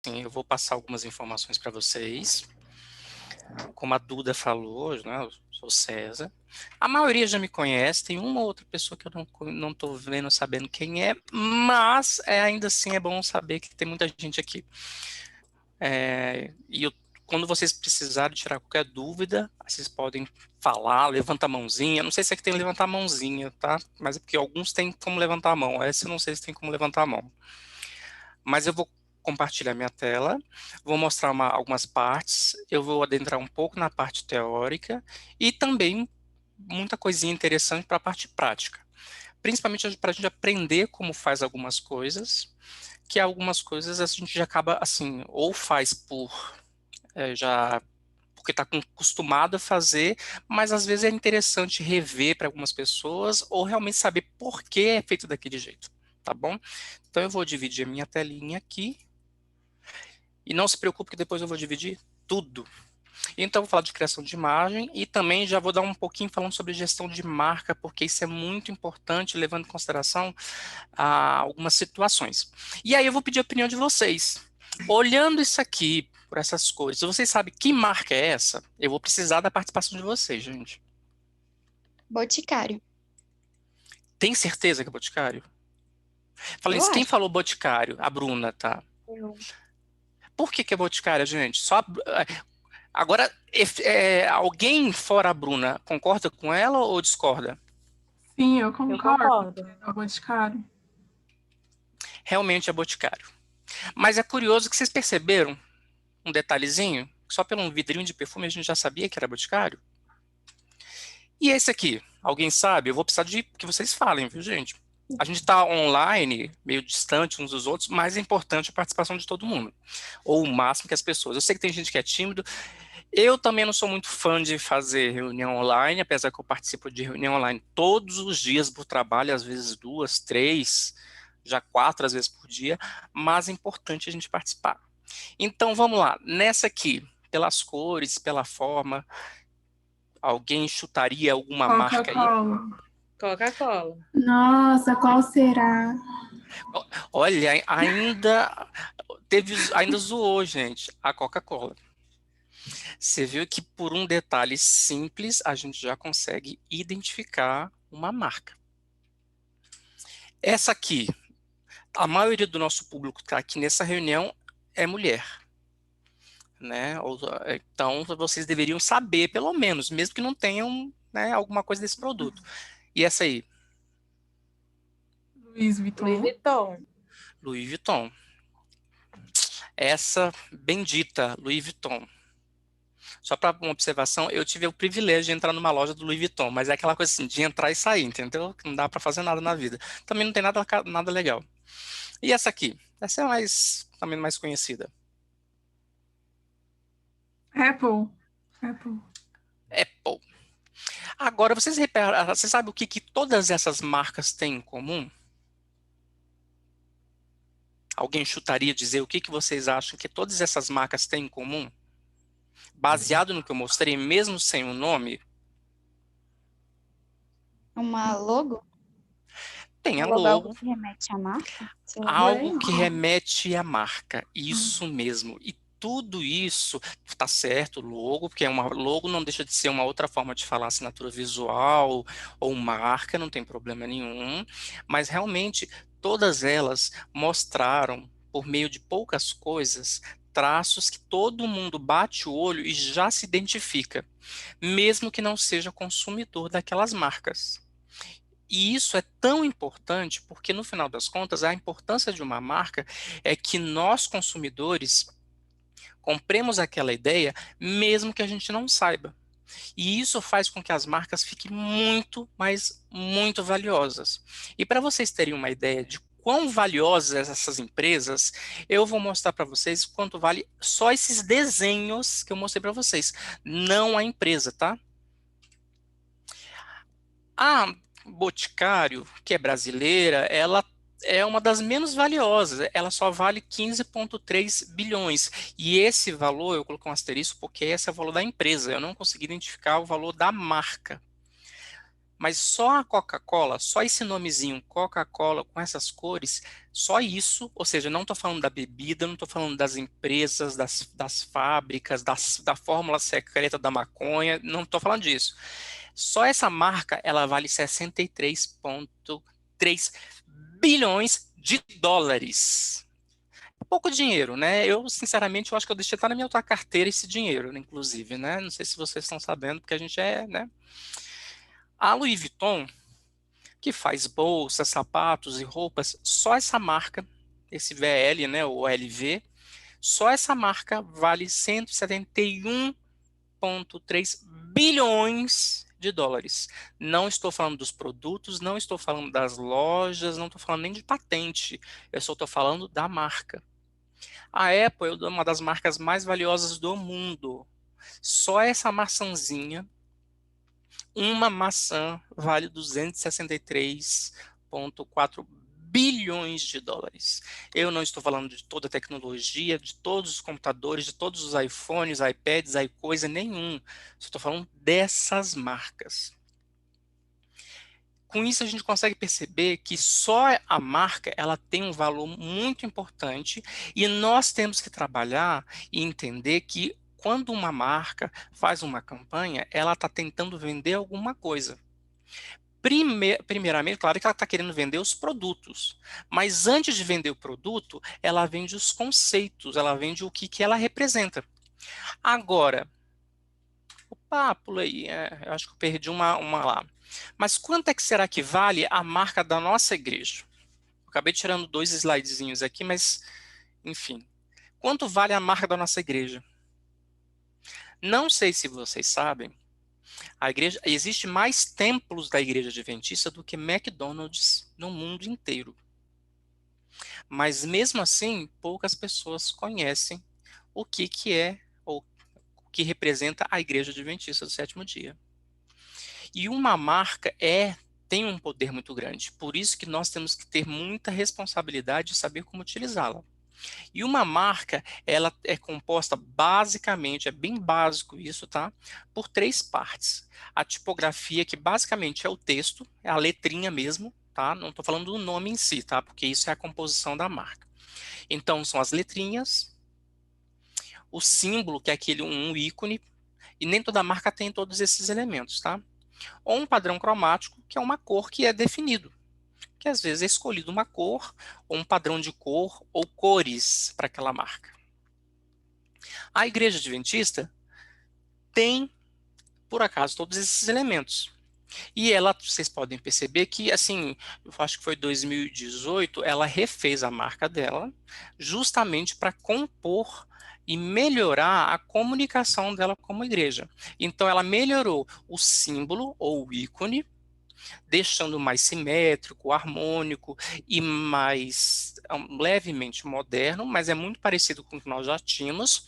Sim, eu vou passar algumas informações para vocês. Como a Duda falou, né, eu sou César. A maioria já me conhece, tem uma ou outra pessoa que eu não estou vendo, sabendo quem é, mas ainda assim é bom saber que tem muita gente aqui. Quando vocês precisarem tirar qualquer dúvida, vocês podem falar, levanta a mãozinha. Não sei se aqui tem levantar a mãozinha, tá? Mas é porque alguns têm como levantar a mão. Essa eu não sei se tem como levantar a mão. Mas eu vou compartilhar minha tela, vou mostrar algumas partes, eu vou adentrar um pouco na parte teórica e também muita coisinha interessante para a parte prática. Principalmente para a gente aprender como faz algumas coisas, que algumas coisas a gente já acaba assim, ou faz já porque está acostumado a fazer, mas às vezes é interessante rever para algumas pessoas ou realmente saber por que é feito daquele jeito, tá bom? Então eu vou dividir a minha telinha aqui. E não se preocupe que depois eu vou dividir tudo. Então, eu vou falar de criação de imagem e também já vou dar um pouquinho falando sobre gestão de marca, porque isso é muito importante, levando em consideração algumas situações. E aí eu vou pedir a opinião de vocês. Olhando isso aqui, por essas coisas, vocês sabem que marca é essa? Eu vou precisar da participação de vocês, gente. Boticário. Tem certeza que é Boticário? Falei Eu isso, quem acho. falou Boticário? A Bruna, tá? Eu. Por que é Boticário, gente? Agora, alguém fora a Bruna concorda com ela ou discorda? Sim, eu Eu concordo. concordo. É o Boticário. Realmente é Boticário. Mas é curioso que vocês perceberam um detalhezinho, só pelo um vidrinho de perfume a gente já sabia que era Boticário. E esse aqui, alguém sabe? Eu vou precisar de que vocês falem, viu, gente? A gente está online, meio distante uns dos outros, mas é importante a participação de todo mundo. Ou o máximo que as pessoas. Eu sei que tem gente que é tímido. Eu também não sou muito fã de fazer reunião online, apesar que eu participo de reunião online todos os dias por trabalho, às vezes 2, 3, já 4 às vezes por dia, mas é importante a gente participar. Então vamos lá, nessa aqui, pelas cores, pela forma, alguém chutaria alguma marca aí? Coca-Cola. Coca-Cola. Nossa, qual será? Olha, ainda zoou, gente, a Coca-Cola. Você viu que por um detalhe simples a gente já consegue identificar uma marca. Essa aqui, a maioria do nosso público que está aqui nessa reunião é mulher, né? Então vocês deveriam saber, pelo menos, mesmo que não tenham, né, alguma coisa desse produto. E essa aí? Louis Vuitton. Louis Vuitton. Louis Vuitton. Essa bendita Louis Vuitton. Só para uma observação, eu tive o privilégio de entrar numa loja do Louis Vuitton, mas é aquela coisa assim, de entrar e sair, entendeu? Que não dá para fazer nada na vida. Também não tem nada legal. E essa aqui? Essa é também mais conhecida. Apple. Apple. Agora, vocês sabem o que todas essas marcas têm em comum? Alguém chutaria dizer o que vocês acham que todas essas marcas têm em comum? Baseado no que eu mostrei, mesmo sem o nome, Uma logo? tem a Logo é algo logo, que remete à marca? algo que remete à marca. Isso mesmo. E tudo isso está certo, logo, porque logo não deixa de ser uma outra forma de falar assinatura visual ou marca, não tem problema nenhum. Mas realmente todas elas mostraram, por meio de poucas coisas, traços que todo mundo bate o olho e já se identifica, mesmo que não seja consumidor daquelas marcas. E isso é tão importante porque, no final das contas, a importância de uma marca é que nós, consumidores, compremos aquela ideia, mesmo que a gente não saiba. E isso faz com que as marcas fiquem muito, mas muito valiosas. E para vocês terem uma ideia de quão valiosas essas empresas, eu vou mostrar para vocês quanto vale só esses desenhos que eu mostrei para vocês, não a empresa, tá? A Boticário, que é brasileira, ela é uma das menos valiosas, ela só vale 15,3 bilhões. E esse valor, eu coloquei um asterisco porque esse é o valor da empresa, eu não consegui identificar o valor da marca. Mas só a Coca-Cola, só esse nomezinho Coca-Cola com essas cores, só isso, ou seja, não estou falando da bebida, não estou falando das empresas, das fábricas, da fórmula secreta da maconha, não estou falando disso. Só essa marca, ela vale 63,3 bilhões de dólares. Pouco dinheiro, né? Eu, sinceramente, eu acho que eu deixei estar na minha outra carteira esse dinheiro, né, inclusive, né? Não sei se vocês estão sabendo, porque a gente é, né? A Louis Vuitton, que faz bolsas, sapatos e roupas, só essa marca, esse VL, né, ou LV, só essa marca vale 171,3 bilhões de dólares. Não estou falando dos produtos, não estou falando das lojas, não estou falando nem de patente, eu só estou falando da marca. A Apple é uma das marcas mais valiosas do mundo. Só essa maçãzinha, uma maçã vale 263,4 bilhões de dólares. Eu não estou falando de toda a tecnologia, de todos os computadores, de todos os iPhones, iPads, coisa nenhum. Só estou falando dessas marcas. Com isso, a gente consegue perceber que só a marca ela tem um valor muito importante e nós temos que trabalhar e entender que quando uma marca faz uma campanha, ela está tentando vender alguma coisa. Primeiramente, claro que ela está querendo vender os produtos, mas antes de vender o produto, ela vende os conceitos, ela vende o que ela representa. Agora, opa, pulei, eu acho que eu perdi uma lá. Mas quanto é que será que vale a marca da nossa igreja? Eu acabei tirando 2 slidezinhos aqui, mas, enfim. Quanto vale a marca da nossa igreja? Não sei se vocês sabem, a igreja, existe mais templos da igreja adventista do que McDonald's no mundo inteiro. Mas mesmo assim, poucas pessoas conhecem o que é, ou o que representa a igreja adventista do sétimo dia. E uma marca tem um poder muito grande. Por isso que nós temos que ter muita responsabilidade de saber como utilizá-la. E uma marca, ela é composta basicamente, é bem básico isso, tá? Por 3 partes. A tipografia, que basicamente é o texto, é a letrinha mesmo, tá? Não estou falando do nome em si, tá? Porque isso é a composição da marca. Então, são as letrinhas, o símbolo, que é aquele um ícone, e nem toda marca tem todos esses elementos, tá? Ou um padrão cromático, que é uma cor que é definido, que às vezes é escolhido uma cor, ou um padrão de cor, ou cores para aquela marca. A igreja adventista tem, por acaso, todos esses elementos. E ela, vocês podem perceber que, assim, eu acho que foi 2018, ela refez a marca dela, justamente para compor e melhorar a comunicação dela como igreja. Então, ela melhorou o símbolo ou o ícone, deixando mais simétrico, harmônico e mais levemente moderno, mas é muito parecido com o que nós já tínhamos.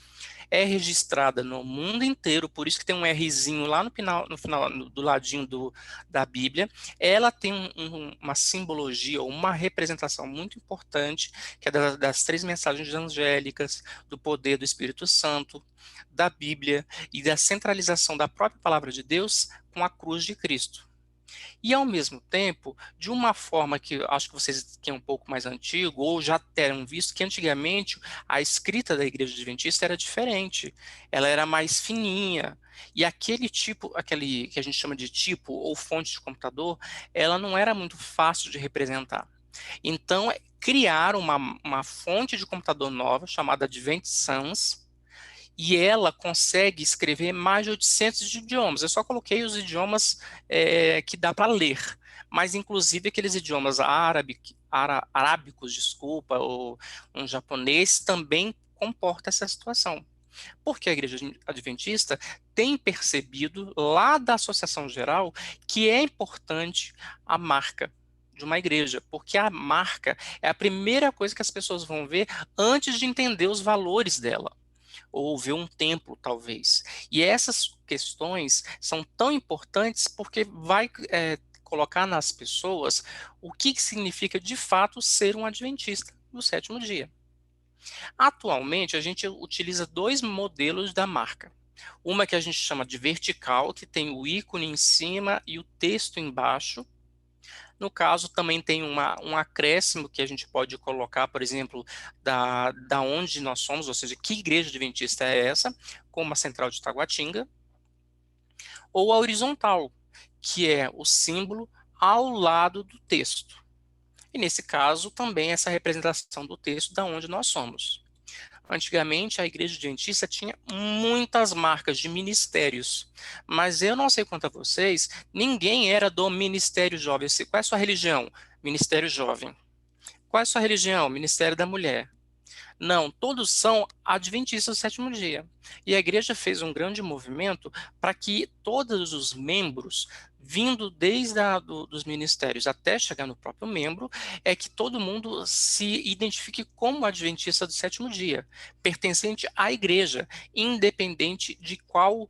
É registrada no mundo inteiro, por isso que tem um Rzinho lá no final do ladinho da Bíblia. Ela tem uma simbologia, uma representação muito importante, que é das 3 mensagens angélicas, do poder do Espírito Santo, da Bíblia e da centralização da própria palavra de Deus com a cruz de Cristo. E, ao mesmo tempo, de uma forma que acho que vocês que é um pouco mais antigo, ou já terão visto, que antigamente a escrita da Igreja Adventista era diferente. Ela era mais fininha. E aquele que a gente chama de tipo, ou fonte de computador, ela não era muito fácil de representar. Então, criaram uma fonte de computador nova, chamada Advent Sans, e ela consegue escrever mais de 800 idiomas. Eu só coloquei os idiomas que dá para ler, mas inclusive aqueles idiomas arábicos, desculpa, ou um japonês também comporta essa situação. Porque a Igreja Adventista tem percebido lá da Associação Geral que é importante a marca de uma igreja, porque a marca é a primeira coisa que as pessoas vão ver antes de entender os valores dela ou ver um templo, talvez. E essas questões são tão importantes porque vai colocar nas pessoas o que significa de fato ser um adventista no sétimo dia. Atualmente, a gente utiliza 2 modelos da marca. Uma que a gente chama de vertical, que tem o ícone em cima e o texto embaixo. No caso, também tem um acréscimo que a gente pode colocar, por exemplo, da onde nós somos, ou seja, que igreja adventista é essa, como a Central de Taguatinga. Ou a horizontal, que é o símbolo ao lado do texto. E nesse caso, também essa representação do texto da onde nós somos. Antigamente, a igreja adventista tinha muitas marcas de ministérios, mas eu não sei quanto a vocês, ninguém era do ministério jovem. Qual é a sua religião? Ministério jovem. Qual é a sua religião? Ministério da mulher. Não, todos são adventistas do sétimo dia. E a igreja fez um grande movimento para que todos os membros, vindo desde dos ministérios até chegar no próprio membro, é que todo mundo se identifique como adventista do sétimo dia, pertencente à igreja, independente de qual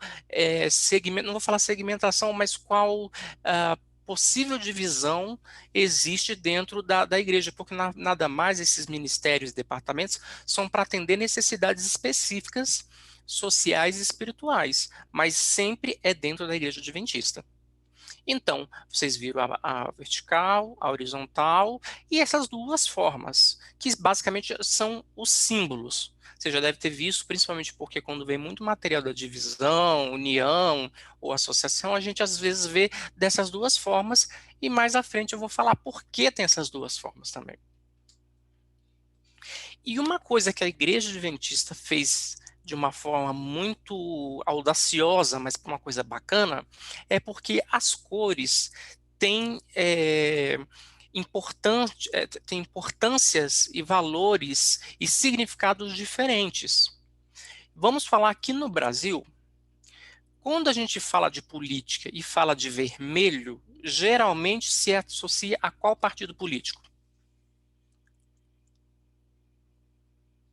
segmento, não vou falar segmentação, mas qual possível divisão existe dentro da igreja, porque nada mais esses ministérios e departamentos são para atender necessidades específicas sociais e espirituais, mas sempre é dentro da igreja adventista. Então, vocês viram a vertical, a horizontal e essas duas formas, que basicamente são os símbolos. Você já deve ter visto, principalmente porque quando vem muito material da divisão, união ou associação, a gente às vezes vê dessas duas formas e mais à frente eu vou falar por que tem essas duas formas também. E uma coisa que a igreja adventista fez de uma forma muito audaciosa, mas uma coisa bacana, é porque as cores têm, têm importâncias e valores e significados diferentes. Vamos falar aqui no Brasil, quando a gente fala de política e fala de vermelho, geralmente se associa a qual partido político?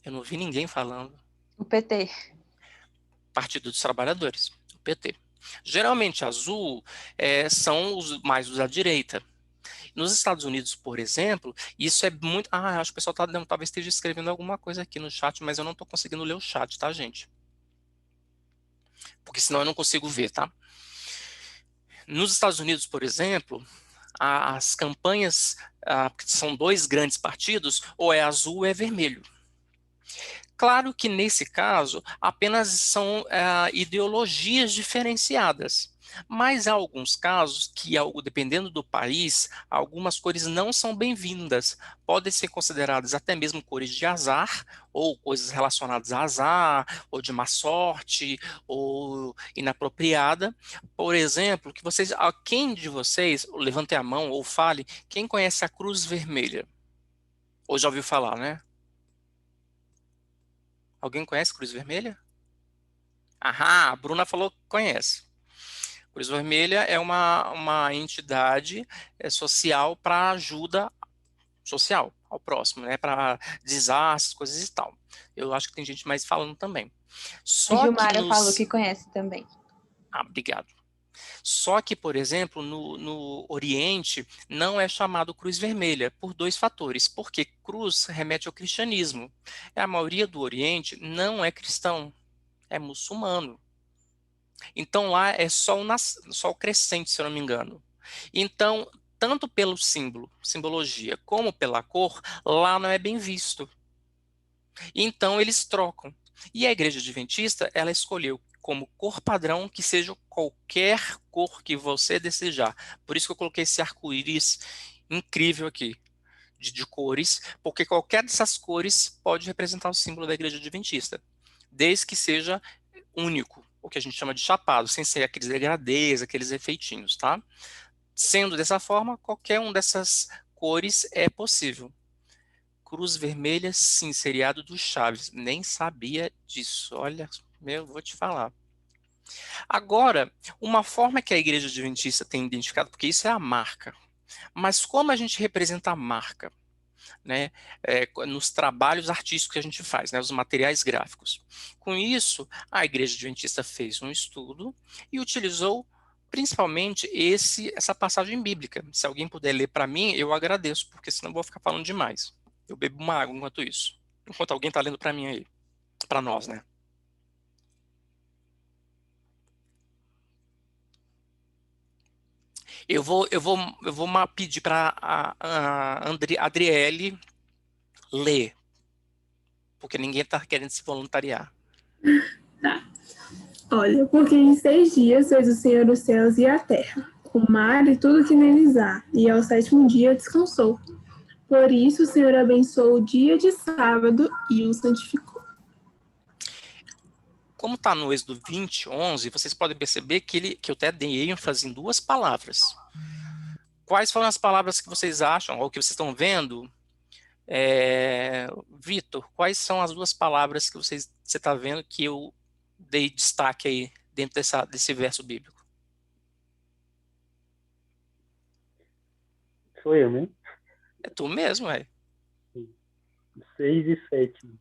Eu não vi ninguém falando. O PT. Partido dos Trabalhadores, o PT. Geralmente azul são mais os da direita. Nos Estados Unidos, por exemplo, isso é muito... acho que o pessoal talvez esteja escrevendo alguma coisa aqui no chat, mas eu não estou conseguindo ler o chat, tá, gente? Porque senão eu não consigo ver, tá? Nos Estados Unidos, por exemplo, as campanhas, que são dois grandes partidos, ou é azul ou é vermelho. Claro que nesse caso apenas são ideologias diferenciadas, mas há alguns casos que, dependendo do país, algumas cores não são bem-vindas, podem ser consideradas até mesmo cores de azar, ou coisas relacionadas a azar, ou de má sorte, ou inapropriada. Por exemplo, quem de vocês, levante a mão ou fale, quem conhece a Cruz Vermelha? Ou já ouviu falar, né? Alguém conhece Cruz Vermelha? A Bruna falou que conhece. Cruz Vermelha é uma entidade social para ajuda social ao próximo, né? Para desastres, coisas e tal. Eu acho que tem gente mais falando também. A Gilmara falou que conhece também. Obrigado. Só que, por exemplo, no Oriente não é chamado Cruz Vermelha por dois fatores. Porque cruz remete ao cristianismo. A maioria do Oriente não é cristão, é muçulmano. Então lá é só o crescente, se eu não me engano. Então, tanto pelo simbologia, como pela cor, lá não é bem visto. Então eles trocam. E a igreja adventista, ela escolheu como cor padrão que seja qualquer cor que você desejar. Por isso que eu coloquei esse arco-íris incrível aqui, de cores, porque qualquer dessas cores pode representar o símbolo da igreja adventista, desde que seja único, o que a gente chama de chapado, sem ser aqueles degradês, aqueles efeitinhos, tá? Sendo dessa forma, qualquer uma dessas cores é possível. Cruz Vermelha, sim, seriado do Chaves. Nem sabia disso. Olha, vou te falar. Agora, uma forma que a igreja adventista tem identificado, porque isso é a marca, mas como a gente representa a marca, né, nos trabalhos artísticos que a gente faz, né, os materiais gráficos. Com isso, a igreja adventista fez um estudo e utilizou principalmente essa passagem bíblica. Se alguém puder ler para mim, eu agradeço, porque senão eu vou ficar falando demais. Eu bebo uma água enquanto isso. Enquanto alguém está lendo para mim aí. Para nós, né? Eu vou pedir para a Adriele ler, porque ninguém está querendo se voluntariar. Tá. Olha, porque em 6 dias fez o Senhor os céus e a terra, o mar e tudo que neles há, e ao 7º dia descansou. Por isso o Senhor abençoou o dia de sábado e o santificou. Como está no Êxodo 20:11, vocês podem perceber que eu até dei ênfase em 2 palavras. Quais foram as palavras que vocês acham, ou que vocês estão vendo? Vitor, quais são as 2 palavras que você está vendo que eu dei destaque aí dentro desse verso bíblico? Sou eu, né? É tu mesmo, 6 e 7.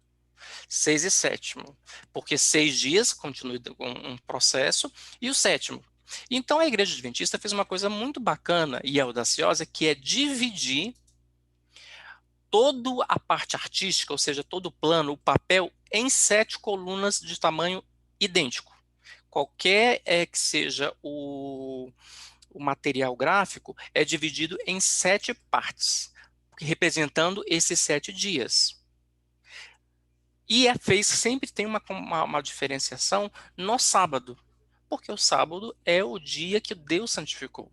6 e 7º. Porque 6 dias continua com um processo, e o 7º. Então a Igreja Adventista fez uma coisa muito bacana e audaciosa, que é dividir toda a parte artística, ou seja, todo o plano, o papel, em 7 colunas de tamanho idêntico. Qualquer que seja o material gráfico, é dividido em 7 partes, representando esses 7 dias. E sempre tem uma diferenciação no sábado, porque o sábado é o dia que Deus santificou,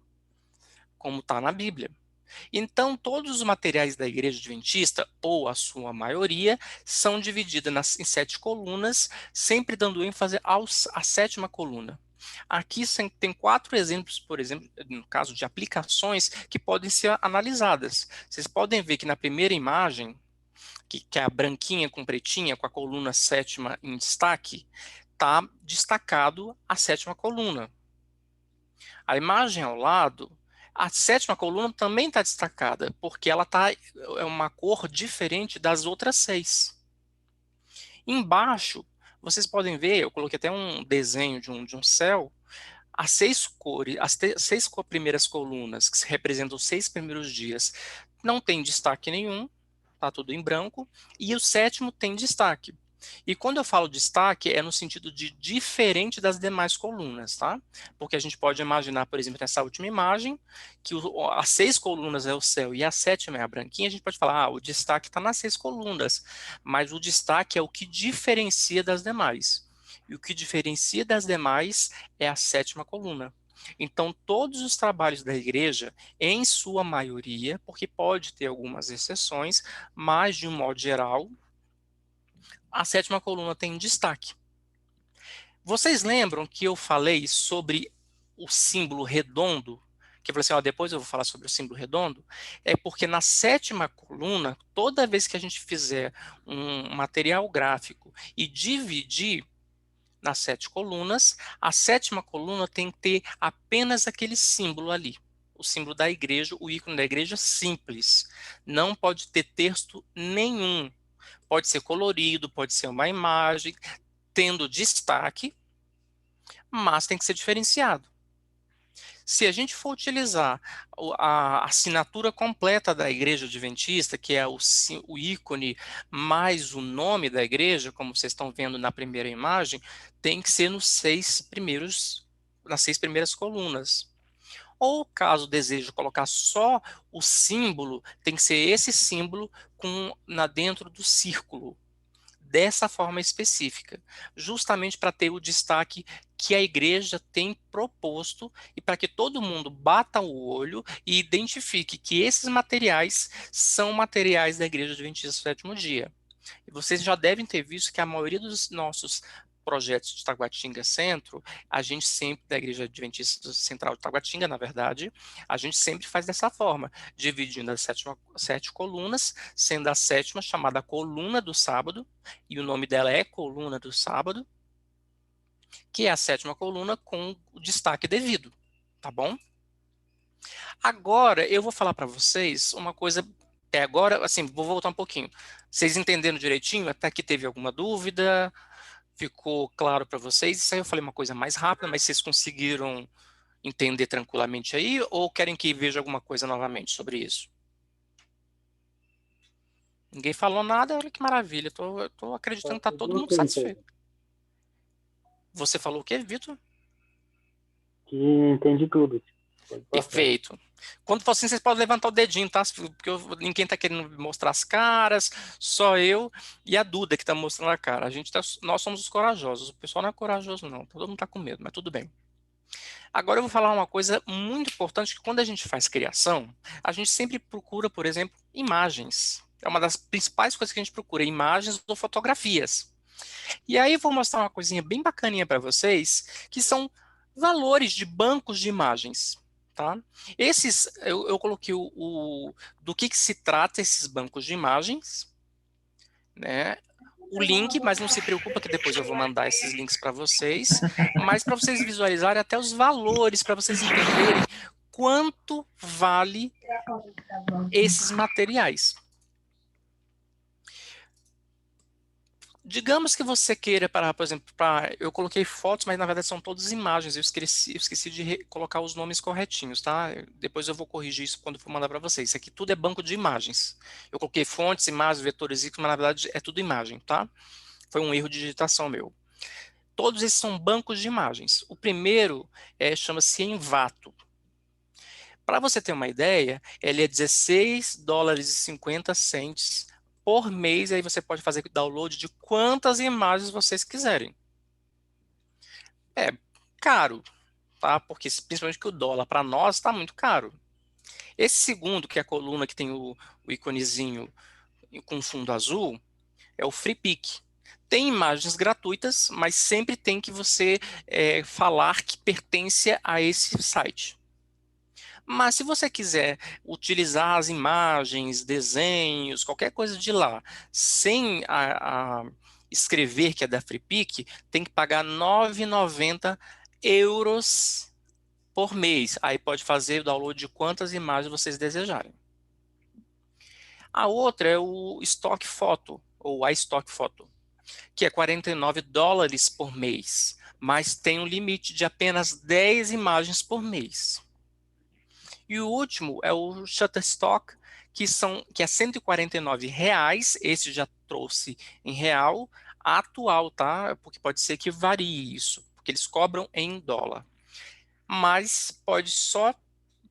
como está na Bíblia. Então, todos os materiais da Igreja Adventista, ou a sua maioria, são divididos em 7 colunas, sempre dando ênfase à 7ª coluna. Aqui tem 4 exemplos, por exemplo, no caso de aplicações, que podem ser analisadas. Vocês podem ver que na primeira imagem, que é a branquinha com pretinha, com a coluna 7ª em destaque, está destacado a 7ª coluna. A imagem ao lado, a 7ª coluna também está destacada, porque ela é uma cor diferente das outras 6. Embaixo, vocês podem ver, eu coloquei até um desenho de um céu, as 6 cores, as 6 primeiras colunas, que representam os 6 primeiros dias, não tem destaque nenhum, está tudo em branco, e o 7º tem destaque. E quando eu falo destaque, é no sentido de diferente das demais colunas, tá? Porque a gente pode imaginar, por exemplo, nessa última imagem, que as 6 colunas é o céu e a 7ª é a branquinha, a gente pode falar, o destaque está nas 6 colunas, mas o destaque é o que diferencia das demais. E o que diferencia das demais é a 7ª coluna. Então, todos os trabalhos da igreja, em sua maioria, porque pode ter algumas exceções, mas de um modo geral, a 7ª coluna tem destaque. Vocês lembram que eu falei sobre o símbolo redondo? Que eu falei assim, depois eu vou falar sobre o símbolo redondo. É porque na 7ª coluna, toda vez que a gente fizer um material gráfico e dividir nas 7 colunas, a 7ª coluna tem que ter apenas aquele símbolo ali. O símbolo da igreja, o ícone da igreja simples. Não pode ter texto nenhum. Pode ser colorido, pode ser uma imagem, tendo destaque, mas tem que ser diferenciado. Se a gente for utilizar a assinatura completa da Igreja Adventista, que é o ícone mais o nome da igreja, como vocês estão vendo na primeira imagem, tem que ser nas 6 primeiras colunas. Ou caso deseje colocar só o símbolo, tem que ser esse símbolo dentro do círculo, dessa forma específica, justamente para ter o destaque que a igreja tem proposto e para que todo mundo bata o olho e identifique que esses materiais são materiais da Igreja Adventista do Sétimo Dia. E vocês já devem ter visto que a maioria dos nossos projetos de Taguatinga Centro, a gente sempre, da Igreja Adventista Central de Taguatinga, na verdade, a gente sempre faz dessa forma, dividindo as 7 colunas, sendo a 7ª chamada Coluna do Sábado, e o nome dela é Coluna do Sábado, que é a 7ª coluna com o destaque devido, tá bom? Agora, eu vou falar para vocês uma coisa, agora, assim, vou voltar um pouquinho. Vocês entenderam direitinho? Até aqui teve alguma dúvida? Ficou claro para vocês? Isso aí eu falei uma coisa mais rápida, mas vocês conseguiram entender tranquilamente aí? Ou querem que veja alguma coisa novamente sobre isso? Ninguém falou nada, olha que maravilha. Tô acreditando que está todo mundo satisfeito. Você falou o quê, Vitor? Que entende tudo. Perfeito. Quando for assim, vocês podem levantar o dedinho, tá? Porque ninguém tá querendo mostrar as caras, só eu e a Duda que tá mostrando a cara. Nós somos os corajosos. O pessoal não é corajoso, não. Todo mundo tá com medo, mas tudo bem. Agora eu vou falar uma coisa muito importante, que quando a gente faz criação, a gente sempre procura, por exemplo, imagens. É uma das principais coisas que a gente procura, imagens ou fotografias. E aí eu vou mostrar uma coisinha bem bacaninha para vocês, que são valores de bancos de imagens. Tá? Eu coloquei do que se trata esses bancos de imagens, né? O link, mas não se preocupa que depois eu vou mandar esses links para vocês, mas para vocês visualizarem até os valores, para vocês entenderem quanto vale esses materiais. Digamos que você queira, por exemplo, eu coloquei fotos, mas na verdade são todas imagens, eu esqueci de colocar os nomes corretinhos, tá? Depois eu vou corrigir isso quando for mandar para vocês. Isso aqui tudo é banco de imagens. Eu coloquei fontes, imagens, vetores, mas na verdade é tudo imagem, tá? Foi um erro de digitação meu. Todos esses são bancos de imagens. O primeiro chama-se Envato. Para você ter uma ideia, ele é $16,50 por mês, aí você pode fazer download de quantas imagens vocês quiserem. É caro, tá? Porque principalmente que o dólar para nós está muito caro. Esse segundo, que é a coluna que tem o iconezinho com fundo azul, é o FreePic. Tem imagens gratuitas, mas sempre tem que você falar que pertence a esse site. Mas se você quiser utilizar as imagens, desenhos, qualquer coisa de lá, sem escrever que é da FreePic, tem que pagar €9,90 por mês. Aí pode fazer o download de quantas imagens vocês desejarem. A outra é o Stock Photo, ou a Stock Photo, que é $49 por mês, mas tem um limite de apenas 10 imagens por mês. E o último é o Shutterstock, que é R$149. Esse já trouxe em real atual, tá? Porque pode ser que varie isso, porque eles cobram em dólar. Mas pode só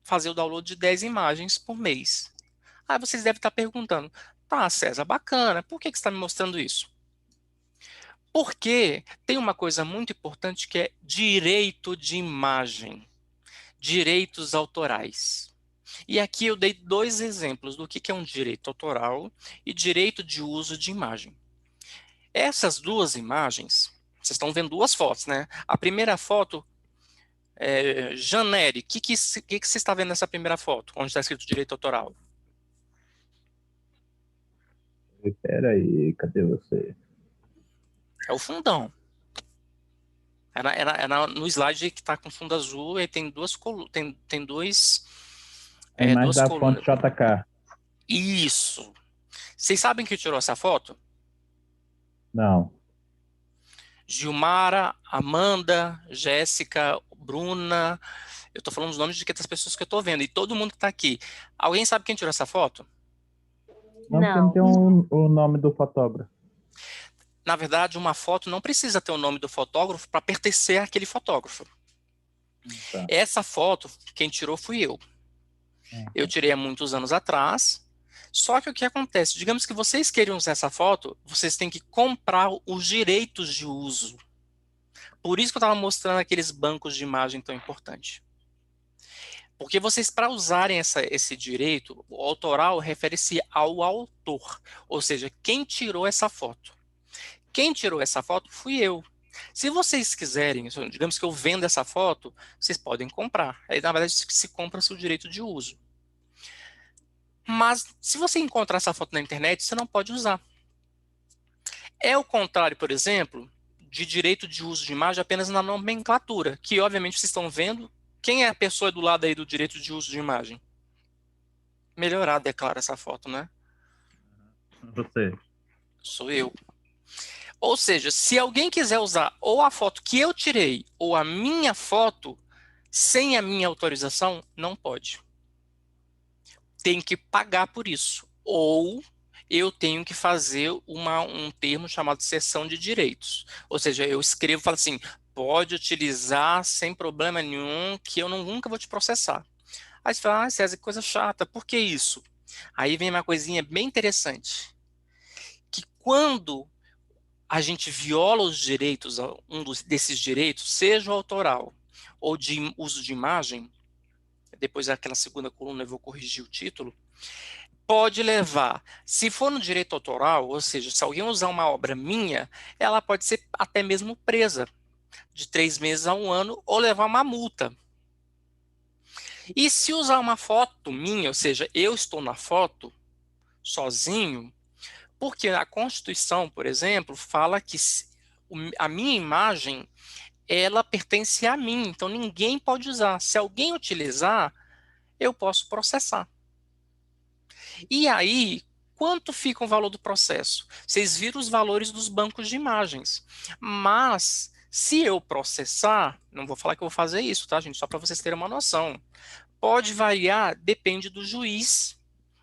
fazer o download de 10 imagens por mês. Aí vocês devem estar perguntando, tá, César, bacana, por que você está me mostrando isso? Porque tem uma coisa muito importante que é direito de imagem. Direitos autorais. E aqui eu dei 2 exemplos do que é um direito autoral e direito de uso de imagem. Essas 2 imagens, vocês estão vendo 2 fotos, né? A primeira foto, Janere, o que você está vendo nessa primeira foto, onde está escrito direito autoral? Espera aí, cadê você? É o fundão. No slide que está com fundo azul, e tem duas colunas, tem dois... A imagem duas da colunas. fonte JK. Isso. Vocês sabem quem tirou essa foto? Não. Gilmara, Amanda, Jéssica, Bruna. Eu estou falando os nomes das pessoas que eu estou vendo. E todo mundo que está aqui. Alguém sabe quem tirou essa foto? Não tem o nome do fotógrafo. Na verdade, uma foto não precisa ter o nome do fotógrafo para pertencer àquele fotógrafo. Tá. Essa foto, quem tirou fui eu. Eu tirei há muitos anos atrás. Só que o que acontece? Digamos que vocês queiram usar essa foto, vocês têm que comprar os direitos de uso. Por isso que eu estava mostrando aqueles bancos de imagem tão importantes. Porque vocês, para usarem esse direito, o autoral refere-se ao autor. Ou seja, quem tirou essa foto. Quem tirou essa foto fui eu. Se vocês quiserem, digamos que eu vendo essa foto, vocês podem comprar. Aí, na verdade, se compra seu direito de uso. Mas, se você encontrar essa foto na internet, você não pode usar. É o contrário, por exemplo, de direito de uso de imagem apenas na nomenclatura, que, obviamente, vocês estão vendo. Quem é a pessoa do lado aí do direito de uso de imagem? Melhorar, declara essa foto, né? Você. Sou eu. Ou seja, se alguém quiser usar ou a foto que eu tirei ou a minha foto sem a minha autorização, não pode. Tem que pagar por isso. Ou eu tenho que fazer um termo chamado cessão de direitos. Ou seja, eu escrevo e falo assim, pode utilizar sem problema nenhum, que eu nunca vou te processar. Aí você fala, César, que coisa chata, por que isso? Aí vem uma coisinha bem interessante, que quando a gente viola os direitos, desses direitos, seja o autoral ou de uso de imagem, depois daquela segunda coluna eu vou corrigir o título, pode levar, se for no direito autoral, ou seja, se alguém usar uma obra minha, ela pode ser até mesmo presa, de 3 meses a 1 ano, ou levar uma multa. E se usar uma foto minha, ou seja, eu estou na foto sozinho, porque a Constituição, por exemplo, fala que a minha imagem, ela pertence a mim, então ninguém pode usar. Se alguém utilizar, eu posso processar. E aí, quanto fica o valor do processo? Vocês viram os valores dos bancos de imagens. Mas, se eu processar, não vou falar que eu vou fazer isso, tá, gente? Só para vocês terem uma noção. Pode variar, depende do juiz,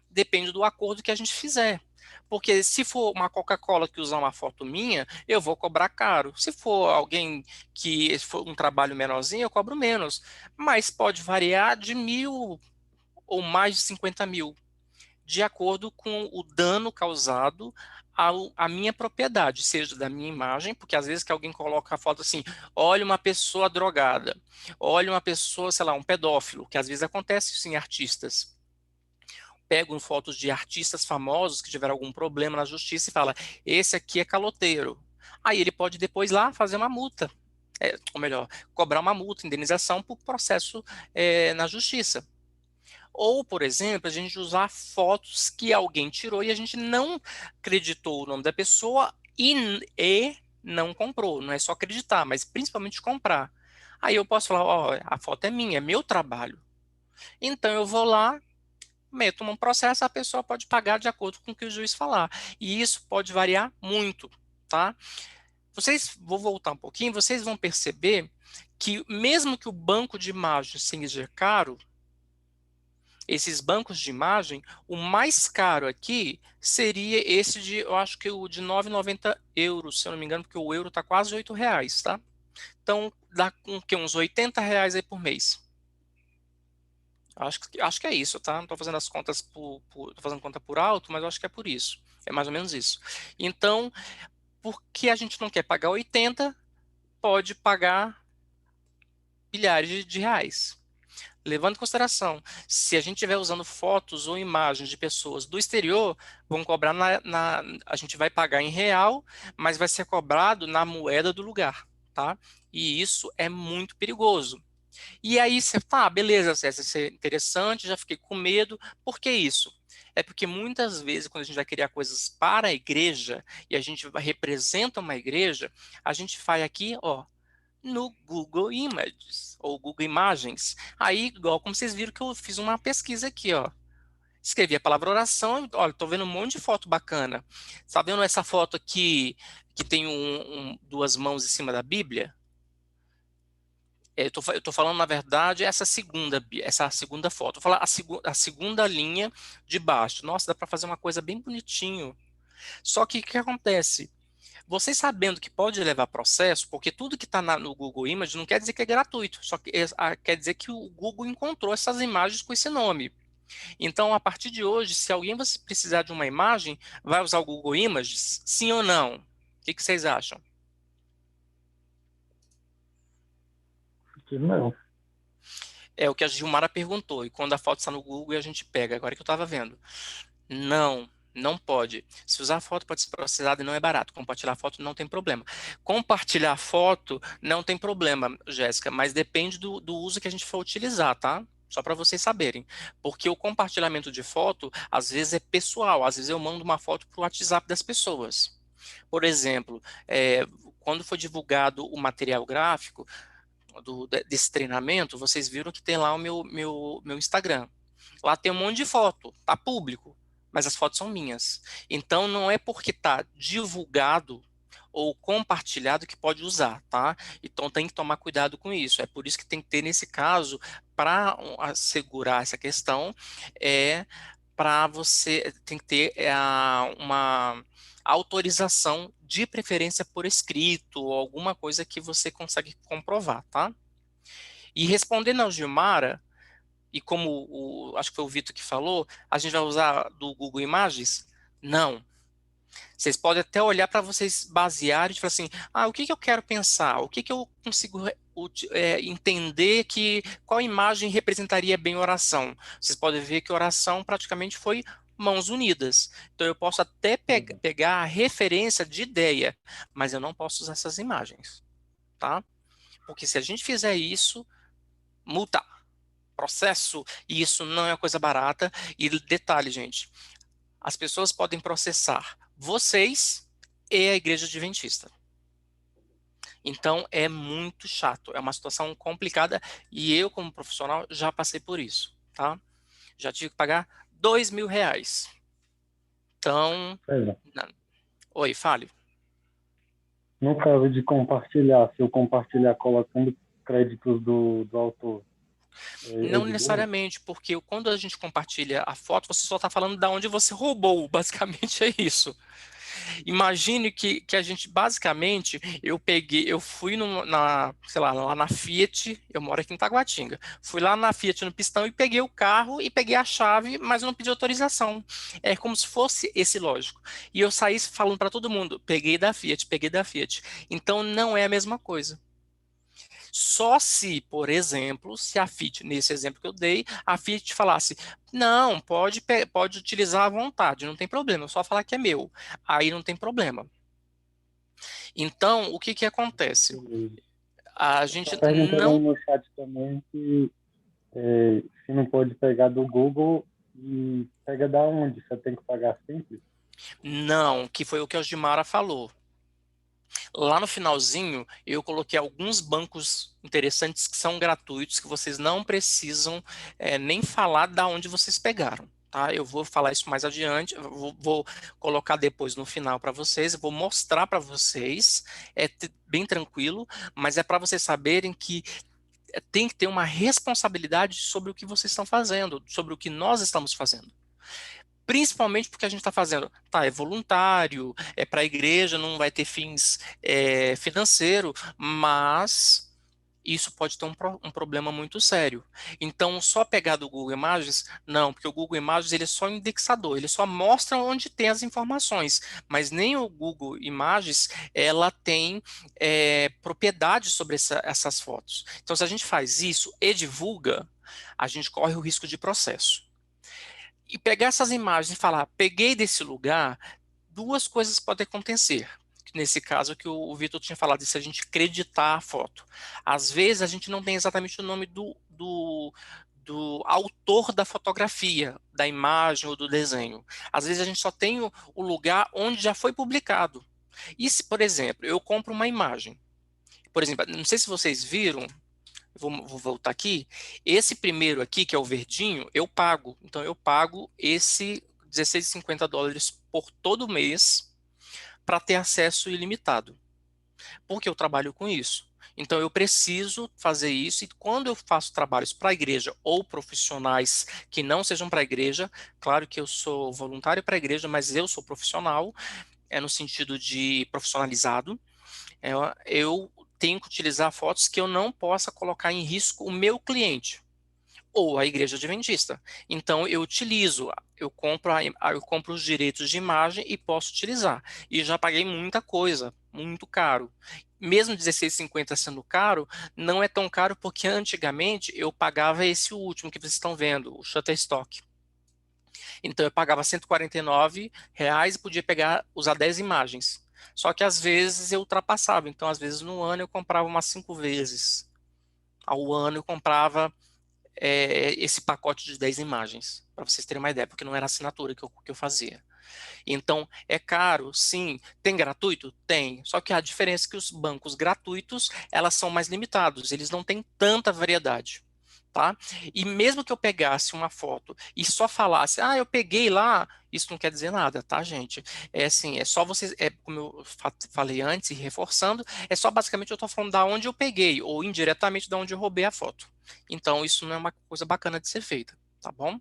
depende do acordo que a gente fizer. Porque se for uma Coca-Cola que usar uma foto minha, eu vou cobrar caro. Se for alguém que for um trabalho menorzinho, eu cobro menos. Mas pode variar de 1.000 ou mais de 50 mil, de acordo com o dano causado à minha propriedade, seja da minha imagem, porque às vezes que alguém coloca a foto assim, olha uma pessoa drogada, olha uma pessoa, sei lá, um pedófilo, que às vezes acontece isso em artistas. Pegam fotos de artistas famosos que tiveram algum problema na justiça e fala, esse aqui é caloteiro. Aí ele pode depois lá fazer uma multa, ou melhor, cobrar uma multa, indenização por processo na justiça. Ou, por exemplo, a gente usar fotos que alguém tirou e a gente não acreditou o nome da pessoa e não comprou. Não é só acreditar, mas principalmente comprar. Aí eu posso falar, ó, a foto é minha, é meu trabalho. Então eu vou lá, meto um processo, a pessoa pode pagar de acordo com o que o juiz falar. E isso pode variar muito, tá? Vou voltar um pouquinho, vocês vão perceber que mesmo que o banco de imagens seja caro, esses bancos de imagem, o mais caro aqui seria esse de, eu acho que o de 9,90 euros, se eu não me engano, porque o euro está quase R$ 8, tá? Então, dá uns R$ 80 aí por mês. Acho que é isso, tá? Não estou fazendo as contas tô fazendo conta por alto, mas eu acho que é por isso. É mais ou menos isso. Então, porque a gente não quer pagar 80, pode pagar milhares de reais. Levando em consideração, se a gente estiver usando fotos ou imagens de pessoas do exterior, vão cobrar a gente vai pagar em real, mas vai ser cobrado na moeda do lugar, tá? E isso é muito perigoso. E aí você fala, beleza, César, isso é interessante, já fiquei com medo. Por que isso? É porque muitas vezes, quando a gente vai criar coisas para a igreja, e a gente representa uma igreja, a gente faz aqui, ó, no Google Images, ou Google Imagens. Aí, igual como vocês viram que eu fiz uma pesquisa aqui, ó. Escrevi a palavra oração, olha, tô vendo um monte de foto bacana. Tá vendo essa foto aqui, que tem duas mãos em cima da Bíblia? Eu tô falando, na verdade, essa segunda foto. Vou falar a segunda linha de baixo. Nossa, dá para fazer uma coisa bem bonitinho. Só que o que acontece? Vocês sabendo que pode levar processo, porque tudo que está no Google Images não quer dizer que é gratuito, só que quer dizer que o Google encontrou essas imagens com esse nome. Então, a partir de hoje, se alguém precisar de uma imagem, vai usar o Google Images? Sim ou não? O que vocês acham? Não. É o que a Gilmara perguntou, e quando a foto está no Google a gente pega, agora que eu estava vendo. Não. Não pode. Se usar foto pode ser processado e não é barato. Compartilhar foto não tem problema. Compartilhar foto não tem problema, Jéssica, mas depende do uso que a gente for utilizar, tá? Só para vocês saberem. Porque o compartilhamento de foto, às vezes é pessoal. Às vezes eu mando uma foto para o WhatsApp das pessoas. Por exemplo, quando foi divulgado o material gráfico desse treinamento, vocês viram que tem lá o meu Instagram. Lá tem um monte de foto, tá público, mas as fotos são minhas. Então não é porque tá divulgado ou compartilhado que pode usar, tá? Então tem que tomar cuidado com isso. É por isso que tem que ter, nesse caso, para assegurar essa questão, para você tem que ter autorização, de preferência por escrito, ou alguma coisa que você consegue comprovar, tá? E respondendo ao Gilmara, e como acho que foi o Vitor que falou, a gente vai usar do Google Imagens? Não. Vocês podem até olhar para vocês basearem e falar assim, o que eu quero pensar? O que eu consigo entender qual imagem representaria bem oração? Vocês podem ver que oração praticamente foi mãos unidas. Então eu posso até pegar a referência de ideia, mas eu não posso usar essas imagens, tá? Porque se a gente fizer isso, multa, processo, e isso não é uma coisa barata. E detalhe, gente, as pessoas podem processar vocês e a Igreja Adventista. Então é muito chato, é uma situação complicada e eu, como profissional, já passei por isso, tá? Já tive que pagar R$ 2.000. Então, oi, fale. No caso de compartilhar, se eu compartilhar colocando créditos do autor. Não necessariamente, porque quando a gente compartilha a foto, você só está falando de onde você roubou, basicamente é isso. Imagine que a gente, basicamente, eu fui sei lá na Fiat, eu moro aqui em Taguatinga, fui lá na Fiat no pistão e peguei o carro e peguei a chave, mas eu não pedi autorização. É como se fosse esse lógico. E eu saí falando para todo mundo, peguei da Fiat, peguei da Fiat. Então não é a mesma coisa. Só se, por exemplo, se a Fiat, nesse exemplo que eu dei, a Fiat falasse, não, pode utilizar à vontade, não tem problema, é só falar que é meu. Aí não tem problema. Então, o que acontece? A gente perguntando no chat também se não pode pegar do Google e pega da onde? Você tem que pagar sempre? Não, que foi o que a Gilmara falou. Lá no finalzinho, eu coloquei alguns bancos interessantes que são gratuitos, que vocês não precisam nem falar da onde vocês pegaram. Tá? Eu vou falar isso mais adiante, vou colocar depois no final para vocês, vou mostrar para vocês, bem tranquilo, mas é para vocês saberem que tem que ter uma responsabilidade sobre o que vocês estão fazendo, sobre o que nós estamos fazendo. Principalmente porque a gente está fazendo, é voluntário, é para a igreja, não vai ter fins financeiro, mas isso pode ter um problema muito sério. Então, só pegar do Google Imagens, não, porque o Google Imagens ele é só um indexador, ele só mostra onde tem as informações, mas nem o Google Imagens, ela tem propriedade sobre essas fotos. Então, se a gente faz isso e divulga, a gente corre o risco de processo. E pegar essas imagens e falar, peguei desse lugar, duas coisas podem acontecer. Nesse caso que o Vitor tinha falado, de se a gente acreditar a foto. Às vezes a gente não tem exatamente o nome do autor da fotografia, da imagem ou do desenho. Às vezes a gente só tem o lugar onde já foi publicado. E se, por exemplo, eu compro uma imagem, por exemplo, não sei se vocês viram, vou voltar aqui, esse primeiro aqui, que é o verdinho, eu pago. Então eu pago esse $16,50 por todo mês para ter acesso ilimitado. Porque eu trabalho com isso. Então eu preciso fazer isso, e quando eu faço trabalhos para a igreja ou profissionais que não sejam para a igreja, claro que eu sou voluntário para a igreja, mas eu sou profissional, no sentido de profissionalizado, eu tenho que utilizar fotos que eu não possa colocar em risco o meu cliente ou a Igreja Adventista. Então eu utilizo, eu compro os direitos de imagem e posso utilizar. E já paguei muita coisa, muito caro. Mesmo R$16,50 sendo caro, não é tão caro porque antigamente eu pagava esse último que vocês estão vendo, o Shutterstock. Então eu pagava R$149 e podia usar 10 imagens. Só que às vezes eu ultrapassava, então às vezes no ano eu comprava umas 5 vezes. Ao ano eu comprava esse pacote de 10 imagens, para vocês terem uma ideia, porque não era assinatura que eu fazia. Então, é caro, sim. Tem gratuito? Tem. Só que a diferença é que os bancos gratuitos, elas são mais limitados, eles não têm tanta variedade. Tá? E mesmo que eu pegasse uma foto e só falasse, eu peguei lá, isso não quer dizer nada, tá, gente? É assim, é só vocês, como eu falei antes e reforçando, é só basicamente eu estou falando da onde eu peguei, ou indiretamente da onde eu roubei a foto. Então, isso não é uma coisa bacana de ser feita, tá bom?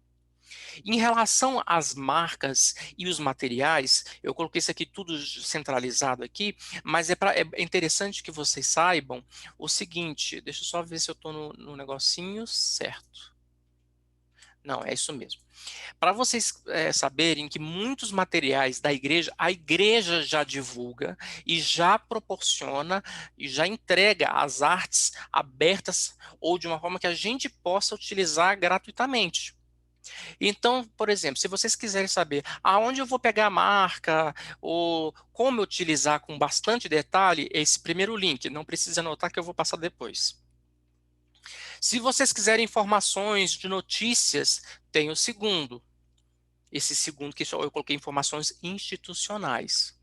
Em relação às marcas e os materiais, eu coloquei isso aqui tudo centralizado aqui, mas é interessante que vocês saibam o seguinte, deixa eu só ver se eu estou no negocinho certo. Não, é isso mesmo. Para vocês saberem que muitos materiais da igreja, a igreja já divulga e já proporciona e já entrega as artes abertas ou de uma forma que a gente possa utilizar gratuitamente. Então, por exemplo, se vocês quiserem saber aonde eu vou pegar a marca ou como utilizar com bastante detalhe, esse primeiro link, não precisa anotar que eu vou passar depois. Se vocês quiserem informações de notícias, tem o segundo. Esse segundo que eu coloquei informações institucionais.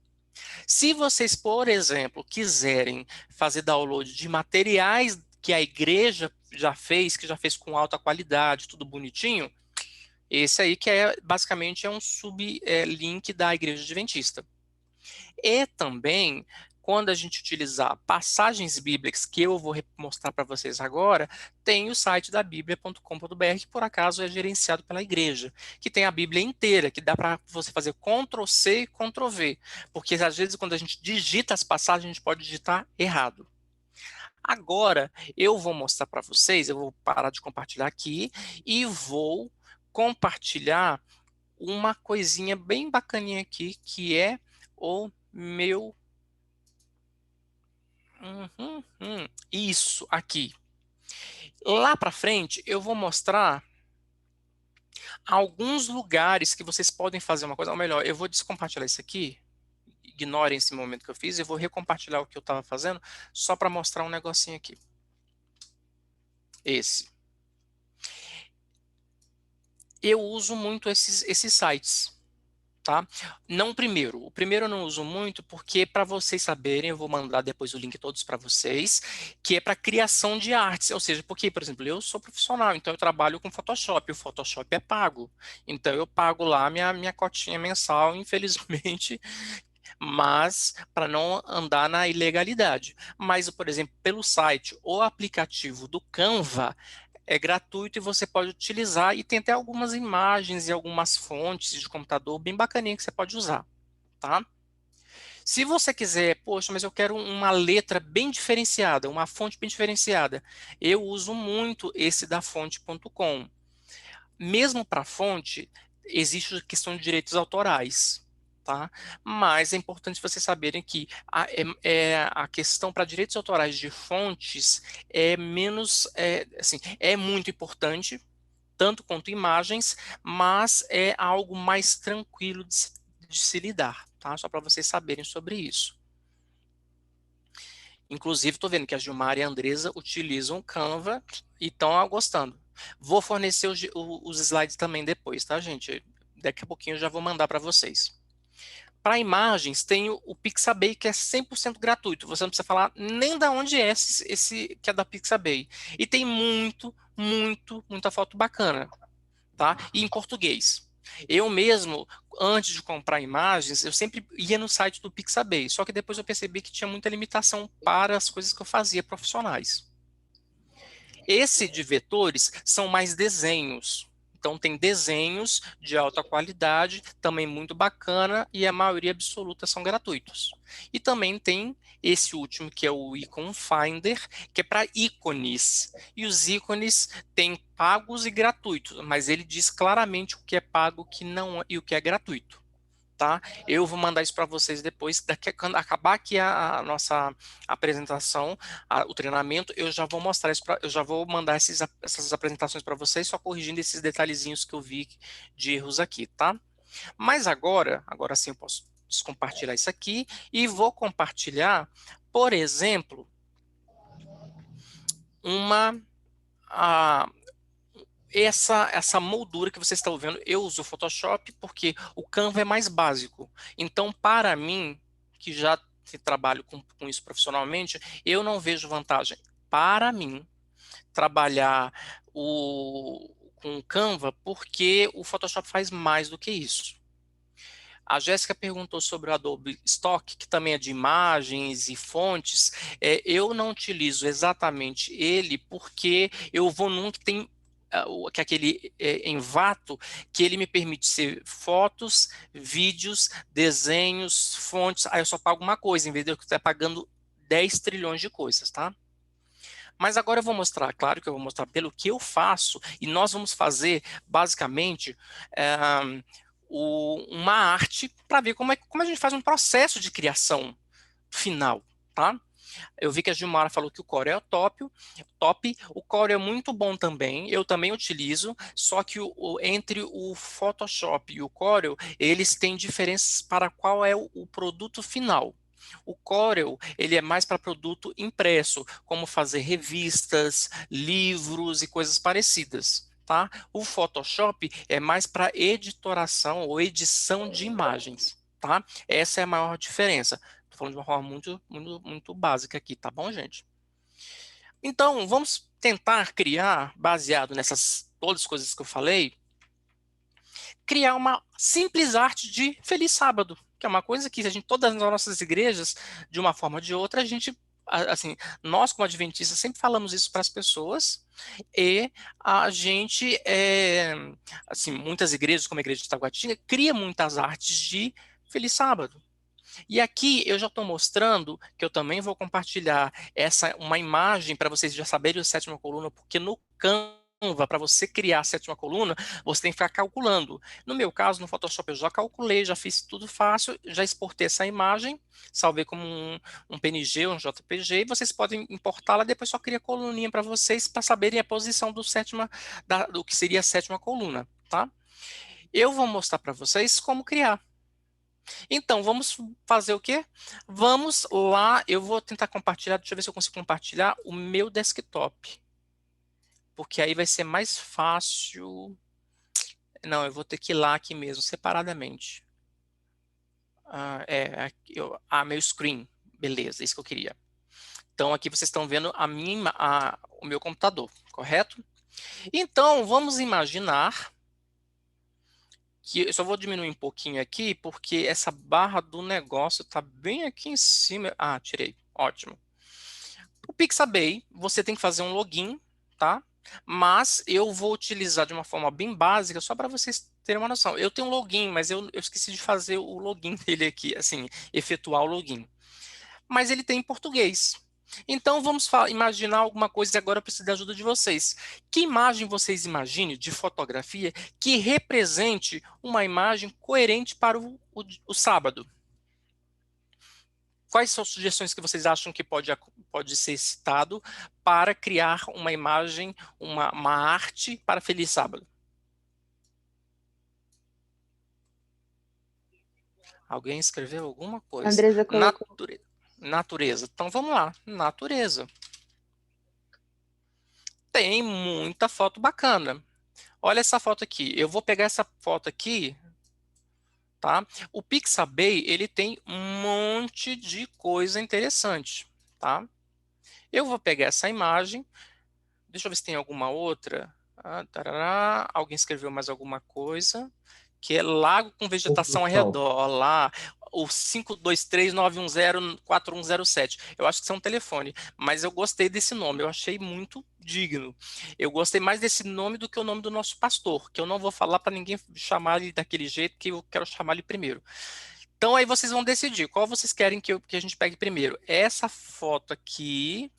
Se vocês, por exemplo, quiserem fazer download de materiais que a igreja já fez, que já fez com alta qualidade, tudo bonitinho, esse aí que basicamente é um sublink da Igreja Adventista. E também, quando a gente utilizar passagens bíblicas, que eu vou mostrar para vocês agora, tem o site da bíblia.com.br, que por acaso é gerenciado pela igreja, que tem a Bíblia inteira, que dá para você fazer Ctrl+C e Ctrl+V, porque às vezes quando a gente digita as passagens, a gente pode digitar errado. Agora, eu vou mostrar para vocês, eu vou parar de compartilhar aqui, e vou compartilhar uma coisinha bem bacaninha aqui, que é o meu... Isso aqui. Lá para frente, eu vou mostrar alguns lugares que vocês podem fazer uma coisa, ou melhor, eu vou descompartilhar isso aqui, ignorem esse momento que eu fiz, eu vou recompartilhar o que eu estava fazendo, só para mostrar um negocinho aqui. Esse. Eu uso muito esses sites, tá? Não o primeiro eu não uso muito porque para vocês saberem, eu vou mandar depois o link todos para vocês, que é para criação de artes, ou seja, porque, por exemplo, eu sou profissional, então eu trabalho com Photoshop, o Photoshop é pago, então eu pago lá minha cotinha mensal, infelizmente, mas para não andar na ilegalidade. Mas, por exemplo, pelo site ou aplicativo do Canva, é gratuito e você pode utilizar, e tem até algumas imagens e algumas fontes de computador bem bacaninha que você pode usar, tá? Se você quiser, poxa, mas eu quero uma letra bem diferenciada, uma fonte bem diferenciada, eu uso muito esse da fonte.com. Mesmo para fonte, existe a questão de direitos autorais, tá? Mas é importante vocês saberem que a questão para direitos autorais de fontes é menos, assim, é muito importante, tanto quanto imagens, mas é algo mais tranquilo de se lidar, tá? Só para vocês saberem sobre isso. Inclusive, estou vendo que a Gilmar e a Andresa utilizam o Canva e estão gostando. Vou fornecer os slides também depois, tá, gente? Daqui a pouquinho eu já vou mandar para vocês. Para imagens, tem o Pixabay, que é 100% gratuito. Você não precisa falar nem de onde é esse que é da Pixabay. E tem muita foto bacana, tá? E em português. Eu mesmo, antes de comprar imagens, eu sempre ia no site do Pixabay, só que depois eu percebi que tinha muita limitação para as coisas que eu fazia profissionais. Esse de vetores são mais desenhos. Então tem desenhos de alta qualidade, também muito bacana, e a maioria absoluta são gratuitos. E também tem esse último, que é o Icon Finder, que é para ícones. E os ícones têm pagos e gratuitos, mas ele diz claramente o que é pago e o que é gratuito. Tá? Eu vou mandar isso para vocês depois, quando acabar aqui a nossa apresentação, o treinamento, eu já vou mostrar isso, eu já vou mandar essas apresentações para vocês, só corrigindo esses detalhezinhos que eu vi de erros aqui, tá? Mas agora sim eu posso descompartilhar isso aqui e vou compartilhar, por exemplo, essa moldura que vocês estão vendo. Eu uso o Photoshop porque o Canva é mais básico. Então, para mim, que já trabalho com isso profissionalmente, eu não vejo vantagem, para mim, trabalhar com o Canva, porque o Photoshop faz mais do que isso. A Jéssica perguntou sobre o Adobe Stock, que também é de imagens e fontes. Eu não utilizo exatamente ele porque eu vou num que tem que é aquele Envato, que ele me permite ser fotos, vídeos, desenhos, fontes. Aí eu só pago uma coisa, em vez de eu estar pagando 10 trilhões de coisas, tá? Mas agora eu vou mostrar, claro que eu vou mostrar pelo que eu faço, e nós vamos fazer, basicamente, uma arte para ver como a gente faz um processo de criação final, tá? Eu vi que a Gilmara falou que o Corel é o top. O Corel é muito bom também, eu também utilizo, só que entre o Photoshop e o Corel, eles têm diferenças para qual é o produto final. O Corel, ele é mais para produto impresso, como fazer revistas, livros e coisas parecidas, tá? O Photoshop é mais para editoração ou edição de imagens, tá? Essa é a maior diferença. Estou falando de uma forma muito básica aqui, tá bom, gente? Então, vamos tentar criar, baseado nessas todas as coisas que eu falei, criar uma simples arte de Feliz Sábado, que é uma coisa que todas as nossas igrejas, de uma forma ou de outra, a gente, assim, nós como adventistas sempre falamos isso para as pessoas, e a gente, assim, muitas igrejas, como a igreja de Taguatinga, cria muitas artes de Feliz Sábado. E aqui eu já estou mostrando que eu também vou compartilhar uma imagem para vocês já saberem a sétima coluna, porque no Canva, para você criar a sétima coluna, você tem que ficar calculando. No meu caso, no Photoshop, eu já calculei, já fiz tudo fácil, já exportei essa imagem, salvei como um PNG, um JPG, e vocês podem importá-la, depois só cria a coluninha para vocês, para saberem a posição do que seria a sétima coluna, tá? Eu vou mostrar para vocês como criar. Então, vamos fazer o quê? Vamos lá, eu vou tentar compartilhar, deixa eu ver se eu consigo compartilhar o meu desktop. Porque aí vai ser mais fácil. Não, eu vou ter que ir lá aqui mesmo, separadamente. Meu screen. Beleza, isso que eu queria. Então, aqui vocês estão vendo o meu computador, correto? Então, vamos imaginar que eu só vou diminuir um pouquinho aqui, porque essa barra do negócio está bem aqui em cima. Ah, tirei. Ótimo. O Pixabay, você tem que fazer um login, tá? Mas eu vou utilizar de uma forma bem básica, só para vocês terem uma noção. Eu tenho um login, mas eu esqueci de fazer o login dele aqui, assim, efetuar o login. Mas ele tem em português. Então, vamos imaginar alguma coisa e agora eu preciso da ajuda de vocês. Que imagem vocês imaginem de fotografia que represente uma imagem coerente para o sábado? Quais são as sugestões que vocês acham que pode ser citado para criar uma imagem, uma arte para Feliz Sábado? Alguém escreveu alguma coisa? Andresa colocou. Natureza. Então vamos lá. Natureza. Tem muita foto bacana. Olha essa foto aqui. Eu vou pegar essa foto aqui, tá? O Pixabay, ele tem um monte de coisa interessante, tá? Eu vou pegar essa imagem. Deixa eu ver se tem alguma outra. Tarará. Alguém escreveu mais alguma coisa? Que é lago com vegetação ao redor. Olha lá, o 523-910-4107. Eu acho que isso é um telefone, mas eu gostei desse nome, eu achei muito digno. Eu gostei mais desse nome do que o nome do nosso pastor, que eu não vou falar para ninguém chamar ele daquele jeito, que eu quero chamar ele primeiro. Então aí vocês vão decidir qual vocês querem que a gente pegue primeiro. Essa foto aqui,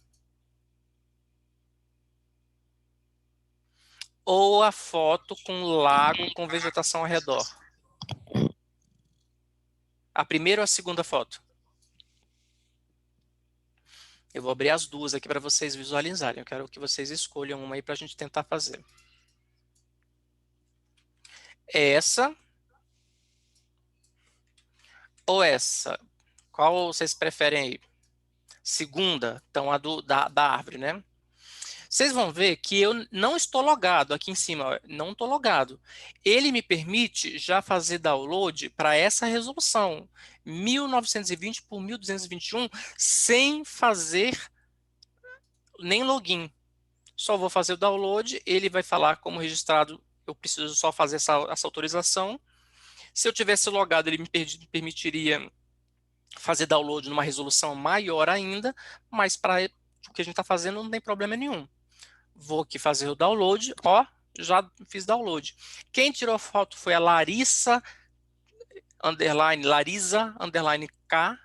ou a foto com lago com vegetação ao redor? A primeira ou a segunda foto? Eu vou abrir as duas aqui para vocês visualizarem. Eu quero que vocês escolham uma aí para a gente tentar fazer. Essa ou essa? Qual vocês preferem aí? Segunda, então a da árvore, né? Vocês vão ver que eu não estou logado aqui em cima, não estou logado. Ele me permite já fazer download para essa resolução, 1920 por 1221, sem fazer nem login. Só vou fazer o download, ele vai falar como registrado, eu preciso só fazer essa autorização. Se eu tivesse logado, ele me permitiria fazer download numa resolução maior ainda, mas para o que a gente está fazendo não tem problema nenhum. Vou aqui fazer o download, ó, Já fiz download. Quem tirou a foto foi a Larissa, K.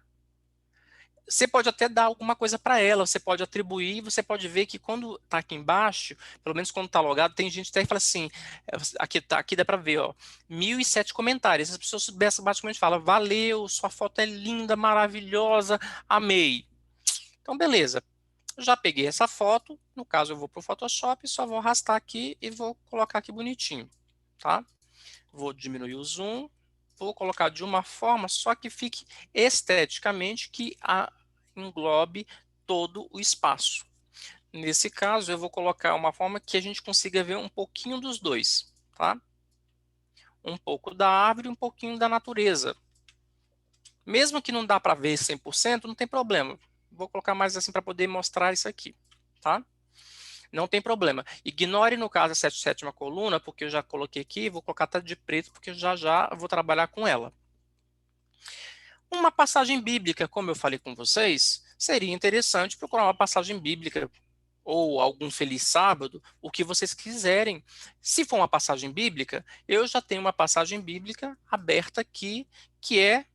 Você pode até dar alguma coisa para ela, você pode atribuir, você pode ver que quando está aqui embaixo, pelo menos quando está logado, tem gente que fala assim, aqui dá para ver, ó, 1.007 comentários. As pessoas basicamente falam, valeu, sua foto é linda, maravilhosa, amei. Então, beleza. Já peguei essa foto, no caso eu vou para o Photoshop, só vou arrastar aqui e vou colocar aqui bonitinho, tá? Vou diminuir o zoom, vou colocar de uma forma só que fique esteticamente que englobe todo o espaço. Nesse caso, eu vou colocar uma forma que a gente consiga ver um pouquinho dos dois, tá? Um pouco da árvore e um pouquinho da natureza. Mesmo que não dá para ver 100%, não tem problema. Vou colocar mais assim para poder mostrar isso aqui, tá? Não tem problema. Ignore, no caso, a sétima coluna, porque eu já coloquei aqui, vou colocar até de preto, porque eu já vou trabalhar com ela. Uma passagem bíblica, como eu falei com vocês, seria interessante procurar uma passagem bíblica, ou algum feliz sábado, o que vocês quiserem. Se for uma passagem bíblica, eu já tenho uma passagem bíblica aberta aqui, que é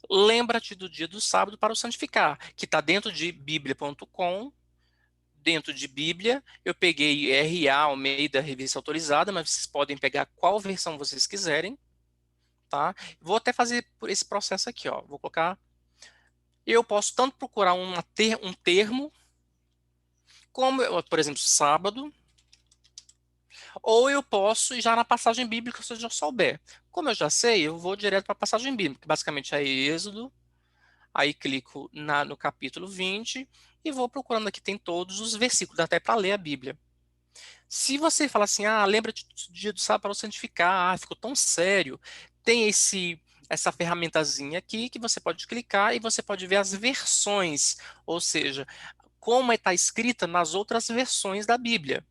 lembra-te do dia do sábado para o santificar, que está dentro de bíblia.com. Dentro de Bíblia, eu peguei RA Almeida, revista autorizada, mas vocês podem pegar qual versão vocês quiserem, tá? Vou até fazer por esse processo aqui, ó. Vou colocar. Eu posso tanto procurar um termo, como, por exemplo, sábado, ou eu posso ir já na passagem bíblica se eu já souber. Como eu já sei, eu vou direto para a passagem bíblica, que basicamente é Êxodo. Aí clico no capítulo 20 e vou procurando aqui, tem todos os versículos, até para ler a Bíblia. Se você falar assim, lembra-te do dia do sábado para o santificar, ficou tão sério, tem essa ferramentazinha aqui que você pode clicar e você pode ver as versões, ou seja, como está escrita nas outras versões da Bíblia.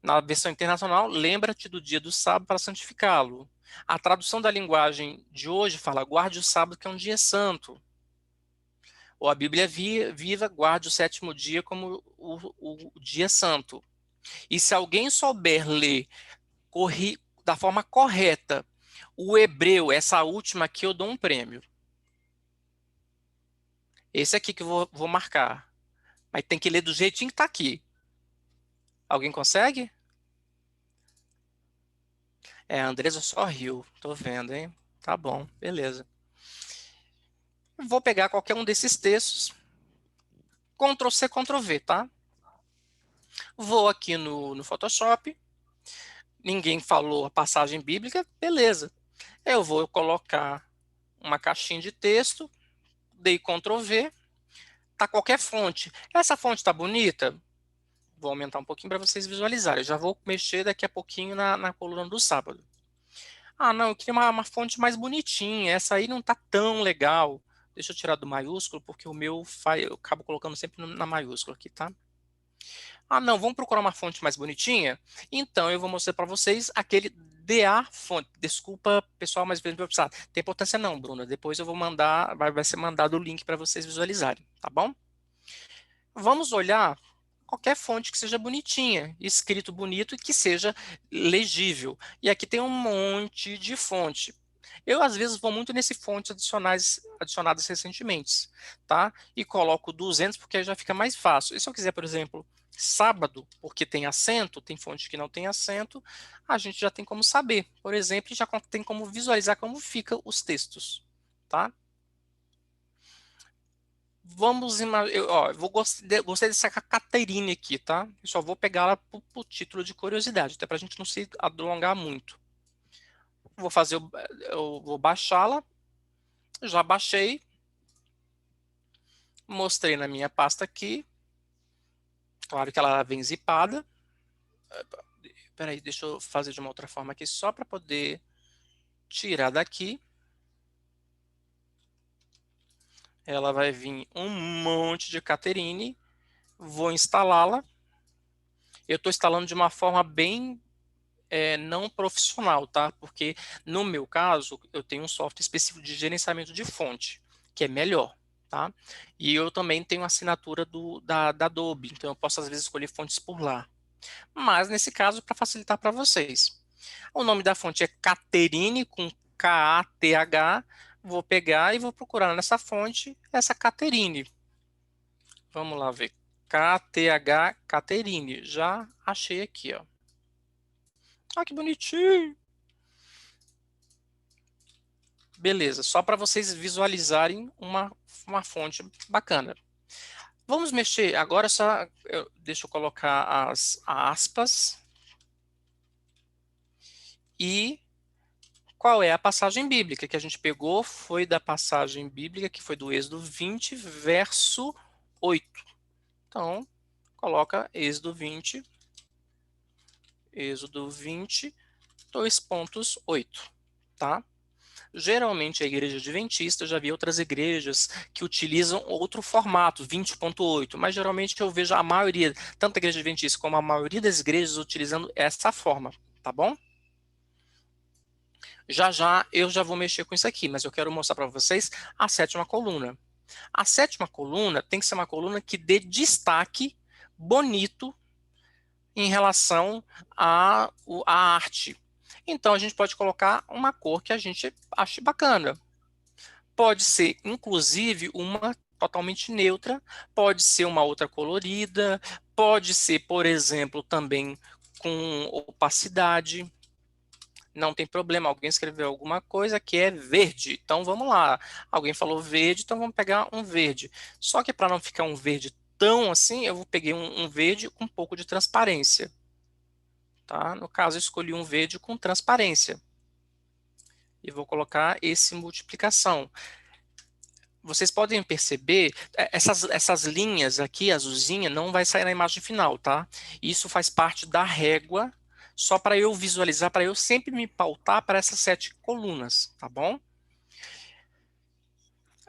Na versão internacional, lembra-te do dia do sábado para santificá-lo. A tradução da linguagem de hoje fala, guarde o sábado que é um dia santo. Ou a Bíblia viva, guarde o sétimo dia como o dia santo. E se alguém souber ler da forma correta o hebreu, essa última aqui, eu dou um prêmio. Esse aqui que eu vou marcar. Mas tem que ler do jeitinho que está aqui. Alguém consegue? A Andresa só riu. Tô vendo, hein? Tá bom, beleza. Vou pegar qualquer um desses textos, Ctrl C, Ctrl V, tá? Vou aqui no Photoshop, ninguém falou a passagem bíblica, beleza. Eu vou colocar uma caixinha de texto, dei Ctrl V, tá qualquer fonte. Essa fonte tá bonita? Vou aumentar um pouquinho para vocês visualizarem. Já vou mexer daqui a pouquinho na coluna do sábado. Não, eu queria uma fonte mais bonitinha, essa aí não tá tão legal. Deixa eu tirar do maiúsculo, porque o meu eu acabo colocando sempre na maiúscula aqui, tá? Não, vamos procurar uma fonte mais bonitinha? Então, eu vou mostrar para vocês aquele DA fonte. Desculpa, pessoal, mas vai precisar. Tem importância não, Bruna. Depois eu vou mandar, vai ser mandado o link para vocês visualizarem, tá bom? Vamos olhar qualquer fonte que seja bonitinha, escrito bonito e que seja legível. E aqui tem um monte de fonte. Eu, às vezes, vou muito nesse fontes adicionadas recentemente, tá? E coloco 200 porque aí já fica mais fácil. E se eu quiser, por exemplo, sábado, porque tem acento, tem fonte que não tem acento, a gente já tem como saber. Por exemplo, já tem como visualizar como ficam os textos, tá? Vamos imaginar, gostei dessa Caterine aqui, tá? Eu só vou pegar ela por título de curiosidade, até para a gente não se alongar muito. Eu vou baixá-la, já baixei, mostrei na minha pasta aqui, claro que ela vem zipada. Peraí, deixa eu fazer de uma outra forma aqui, só para poder tirar daqui. Ela vai vir um monte de Caterine, vou instalá-la. Eu estou instalando de uma forma bem não profissional, tá? Porque no meu caso, eu tenho um software específico de gerenciamento de fonte, que é melhor, tá? E eu também tenho assinatura da Adobe, então eu posso às vezes escolher fontes por lá. Mas, nesse caso, para facilitar para vocês. O nome da fonte é Caterine, com K-A-T-H. Vou pegar e vou procurar nessa fonte essa Caterine. Vamos lá ver. K-T-H, Caterine. Já achei aqui, ó. Ah, que bonitinho! Beleza, só para vocês visualizarem uma fonte bacana. Vamos mexer, agora só, deixa eu colocar as aspas. E qual é a passagem bíblica que a gente pegou? Foi da passagem bíblica, que foi do Êxodo 20, verso 8. Então, coloca Êxodo 20, 2.8, tá? Geralmente a igreja adventista, eu já vi outras igrejas que utilizam outro formato, 20.8, mas geralmente eu vejo a maioria, tanto a igreja adventista como a maioria das igrejas utilizando essa forma, tá bom? Já já eu já vou mexer com isso aqui, mas eu quero mostrar para vocês a 7ª coluna. A 7ª coluna tem que ser uma coluna que dê destaque bonito em relação à arte. Então, a gente pode colocar uma cor que a gente ache bacana. Pode ser, inclusive, uma totalmente neutra, pode ser uma outra colorida, pode ser, por exemplo, também com opacidade. Não tem problema, alguém escreveu alguma coisa que é verde. Então, vamos lá. Alguém falou verde, então vamos pegar um verde. Só que para não ficar um verde tão assim, eu peguei um verde com um pouco de transparência. Tá? No caso, eu escolhi um verde com transparência. E vou colocar esse multiplicação. Vocês podem perceber, essas linhas aqui, azulzinha, não vai sair na imagem final, tá? Isso faz parte da régua, só para eu visualizar, para eu sempre me pautar para essas 7 colunas, tá bom?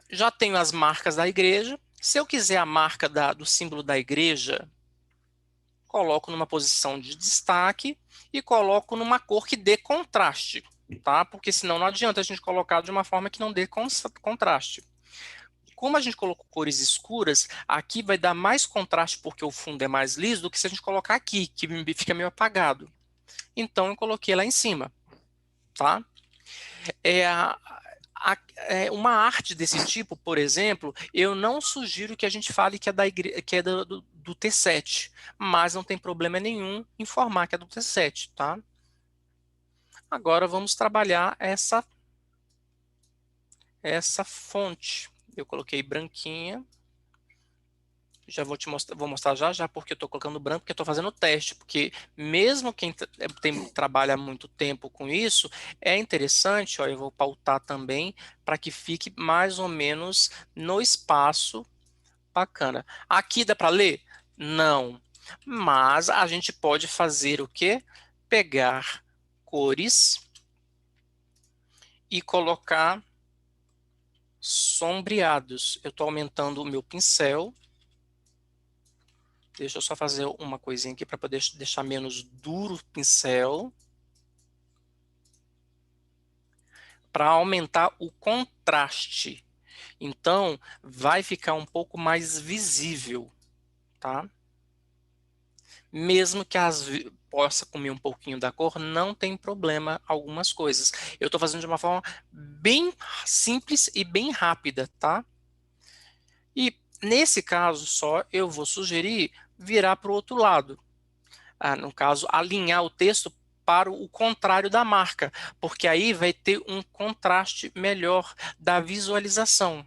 Já tenho as marcas da igreja. Se eu quiser a marca do símbolo da igreja, coloco numa posição de destaque e coloco numa cor que dê contraste, tá? Porque senão não adianta a gente colocar de uma forma que não dê contraste. Como a gente colocou cores escuras, aqui vai dar mais contraste porque o fundo é mais liso do que se a gente colocar aqui, que fica meio apagado. Então eu coloquei lá em cima, tá? Uma arte desse tipo, por exemplo, eu não sugiro que a gente fale que é do T7, mas não tem problema nenhum em informar que é do T7, tá? Agora vamos trabalhar essa fonte. Eu coloquei branquinha. Já vou mostrar já porque eu estou colocando branco, porque eu estou fazendo o teste, porque mesmo quem trabalha muito tempo com isso, é interessante, ó, eu vou pautar também, para que fique mais ou menos no espaço bacana. Aqui dá para ler? Não. Mas a gente pode fazer o quê? Pegar cores e colocar sombreados. Eu estou aumentando o meu pincel. Deixa eu só fazer uma coisinha aqui para poder deixar menos duro o pincel. Para aumentar o contraste. Então, vai ficar um pouco mais visível, tá? Mesmo que possa comer um pouquinho da cor, não tem problema algumas coisas. Eu estou fazendo de uma forma bem simples e bem rápida, tá? E nesse caso só, eu vou sugerir virar para o outro lado. No caso, alinhar o texto para o contrário da marca, porque aí vai ter um contraste melhor da visualização.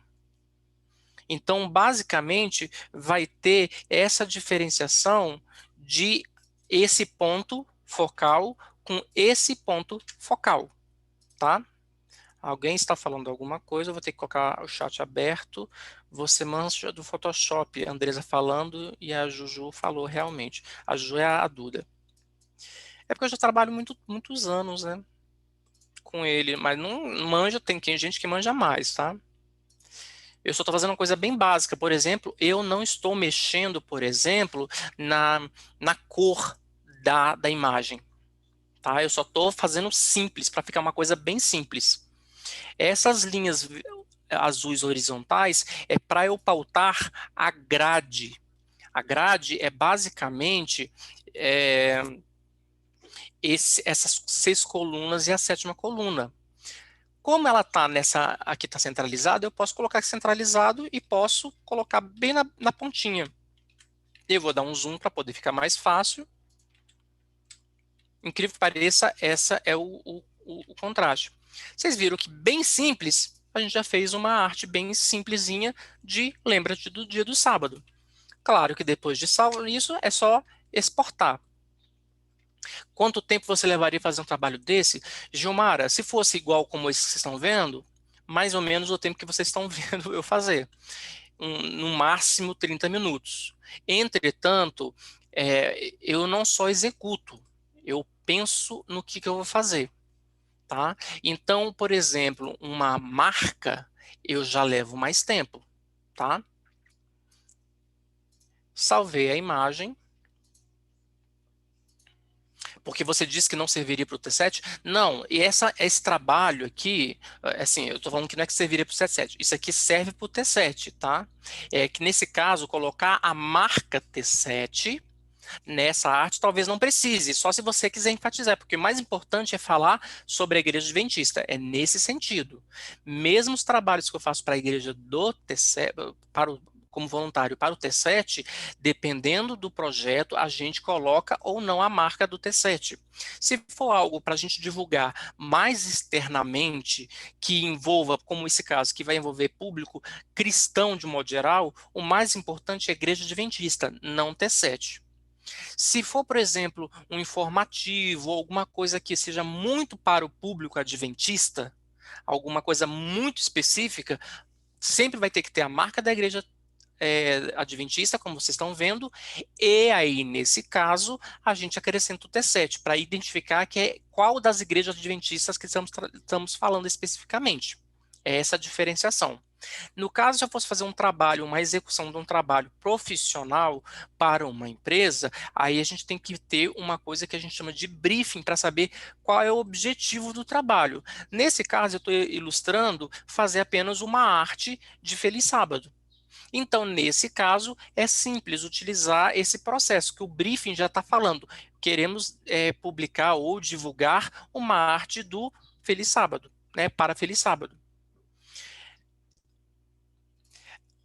Então, basicamente, vai ter essa diferenciação de esse ponto focal com esse ponto focal, tá? Alguém está falando alguma coisa, eu vou ter que colocar o chat aberto. Você mancha do Photoshop, a Andresa falando, e a Juju falou realmente. A Juju é a Duda. É porque eu já trabalho muitos anos, né, com ele, mas não manja, tem gente que manja mais, tá? Eu só estou fazendo uma coisa bem básica, por exemplo, eu não estou mexendo, por exemplo, na cor da imagem, tá? Eu só estou fazendo simples, para ficar uma coisa bem simples. Essas linhas azuis horizontais é para eu pautar a grade. A grade é basicamente essas 6 colunas e a 7ª coluna. Como ela está aqui está centralizada, eu posso colocar centralizado e posso colocar bem na pontinha. Eu vou dar um zoom para poder ficar mais fácil. Incrível que pareça, essa é o contraste. Vocês viram que bem simples, a gente já fez uma arte bem simplesinha de lembra-te do dia do sábado. Claro que depois de salvo isso, é só exportar. Quanto tempo você levaria a fazer um trabalho desse? Gilmara, se fosse igual como esse que vocês estão vendo, mais ou menos o tempo que vocês estão vendo eu fazer. No máximo 30 minutos. Entretanto, eu não só executo, eu penso no que eu vou fazer. Tá? Então, por exemplo, uma marca, eu já levo mais tempo. Tá? Salvei a imagem. Porque você disse que não serviria para o T7? Não, e esse trabalho aqui, assim, eu estou falando que não é que serviria para o T7, isso aqui serve para o T7, tá? É que nesse caso, colocar a marca T7 nessa arte talvez não precise, só se você quiser enfatizar, porque o mais importante é falar sobre a Igreja Adventista, é nesse sentido. Mesmo os trabalhos que eu faço para a Igreja do T7, como voluntário para o T7, dependendo do projeto, a gente coloca ou não a marca do T7. Se for algo para a gente divulgar mais externamente, que envolva, como esse caso, que vai envolver público cristão de modo geral, o mais importante é a Igreja Adventista, não T7. Se for, por exemplo, um informativo ou alguma coisa que seja muito para o público adventista, alguma coisa muito específica, sempre vai ter que ter a marca da Igreja adventista, como vocês estão vendo, e aí, nesse caso, a gente acrescenta o T7 para identificar qual das igrejas adventistas que estamos falando especificamente. É essa a diferenciação. No caso, se eu fosse fazer um trabalho, uma execução de um trabalho profissional para uma empresa, aí a gente tem que ter uma coisa que a gente chama de briefing para saber qual é o objetivo do trabalho. Nesse caso, eu estou ilustrando fazer apenas uma arte de Feliz Sábado. Então, nesse caso, é simples utilizar esse processo que o briefing já está falando. Queremos publicar ou divulgar uma arte do Feliz Sábado, né, para Feliz Sábado.